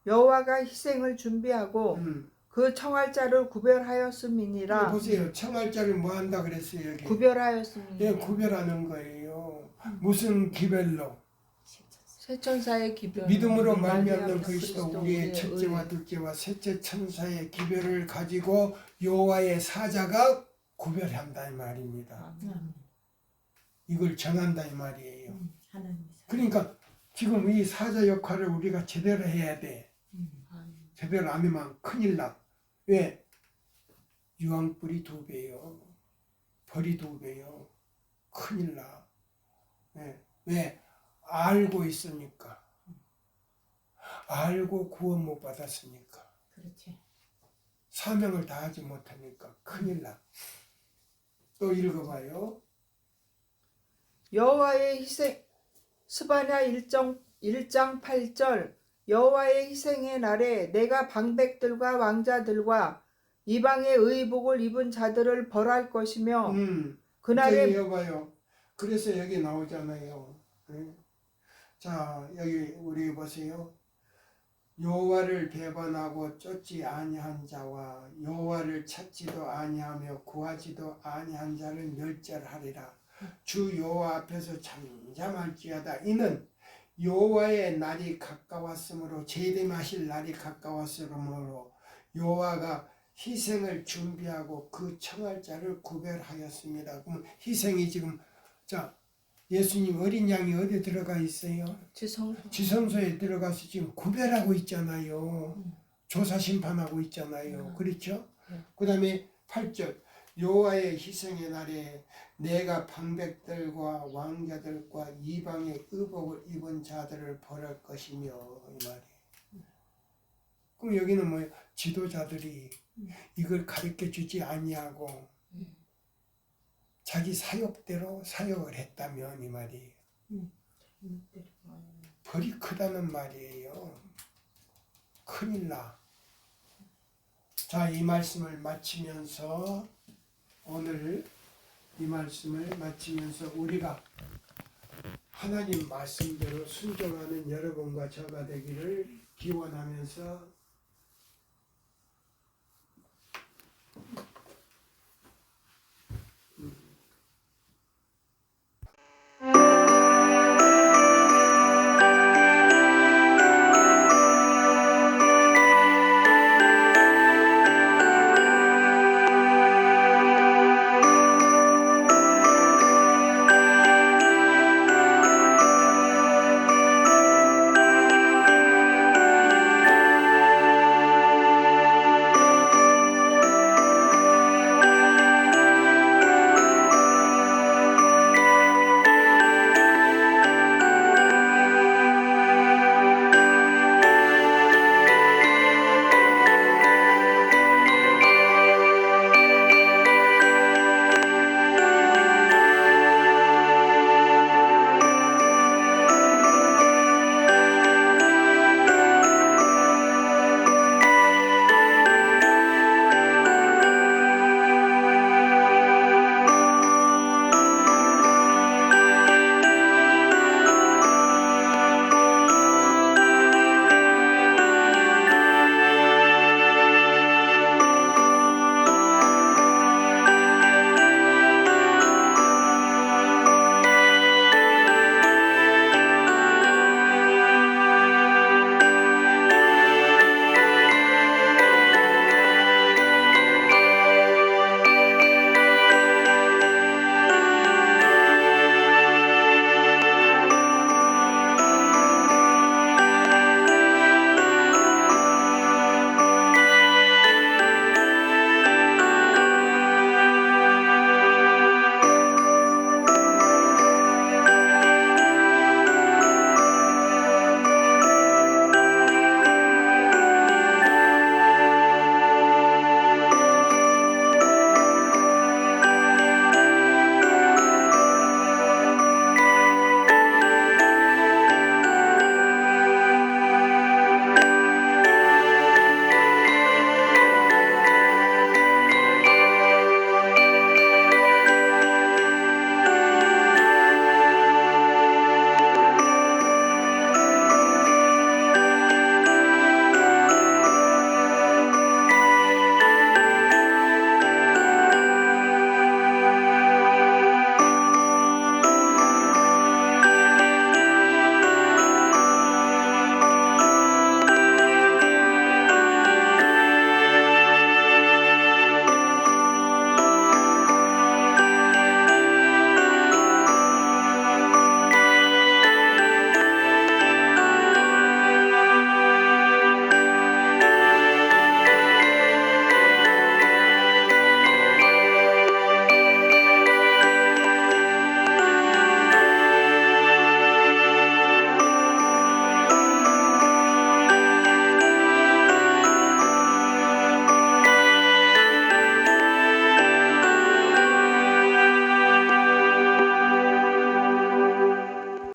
여호와가 희생을 준비하고 그 청할 자를 구별하였음이니라. 보세요. 청할 자를 뭐 한다 그랬어요, 여기. 구별하였음이니라. 예, 구별하는 거예요. 무슨 기별로? 세천사의 기별. 믿음으로 말미암는 말미암는 그리스도 그리스도 우리의 우리의 첫째와 의. 둘째와 셋째 천사의 기별을 가지고 여호와의 사자가 구별한다 이 말입니다. 아멘. 이걸 정한다 이 말이에요. 하나님의 사랑. 그러니까 지금 이 사자 역할을 우리가 제대로 해야 돼. 제대로 안 하면 큰일 나. 왜? 유황불이 2배요. 벌이 2배요. 큰일 나. 왜? 알고 있으니까. 알고 구원 못 받았으니까. 그렇지. 사명을 다하지 못하니까 큰일 나. 또 읽어봐요. 여호와의 희생 스바냐 1장 8절 여호와의 희생의 날에 내가 방백들과 왕자들과 이방의 의복을 입은 자들을 벌할 것이며 그날에 이제 읽어봐요. 그래서 여기 나오잖아요. 자, 여기 우리 보세요. 여호와를 배반하고 쫓지 아니한 자와 여호와를 찾지도 아니하며 구하지도 아니한 자를 멸절하리라. 주 여호와 앞에서 잠잠할지어다. 이는 여호와의 날이 가까웠으므로 재림하실 날이 가까웠으므로 여호와가 희생을 준비하고 그 청할 자를 구별하였습니다. 그럼 희생이 지금 자 예수님 어린 양이 어디 들어가 있어요? 지성소에 들어가서 지금 구별하고 있잖아요. 조사 심판하고 있잖아요. 그렇죠? 그 다음에 8절 여호와의 희생의 날에 내가 방백들과 왕자들과 이방의 의복을 입은 자들을 벌할 것이며 이 말이에요. 그럼 여기는 뭐예요? 지도자들이 이걸 가르쳐 주지 아니하고 자기 사역대로 사역을 했다면 이 말이에요. 벌이 크다는 말이에요. 큰일 나. 자, 이 말씀을 마치면서 오늘 이 말씀을 마치면서 우리가 하나님 말씀대로 순종하는 여러분과 저가 되기를 기원하면서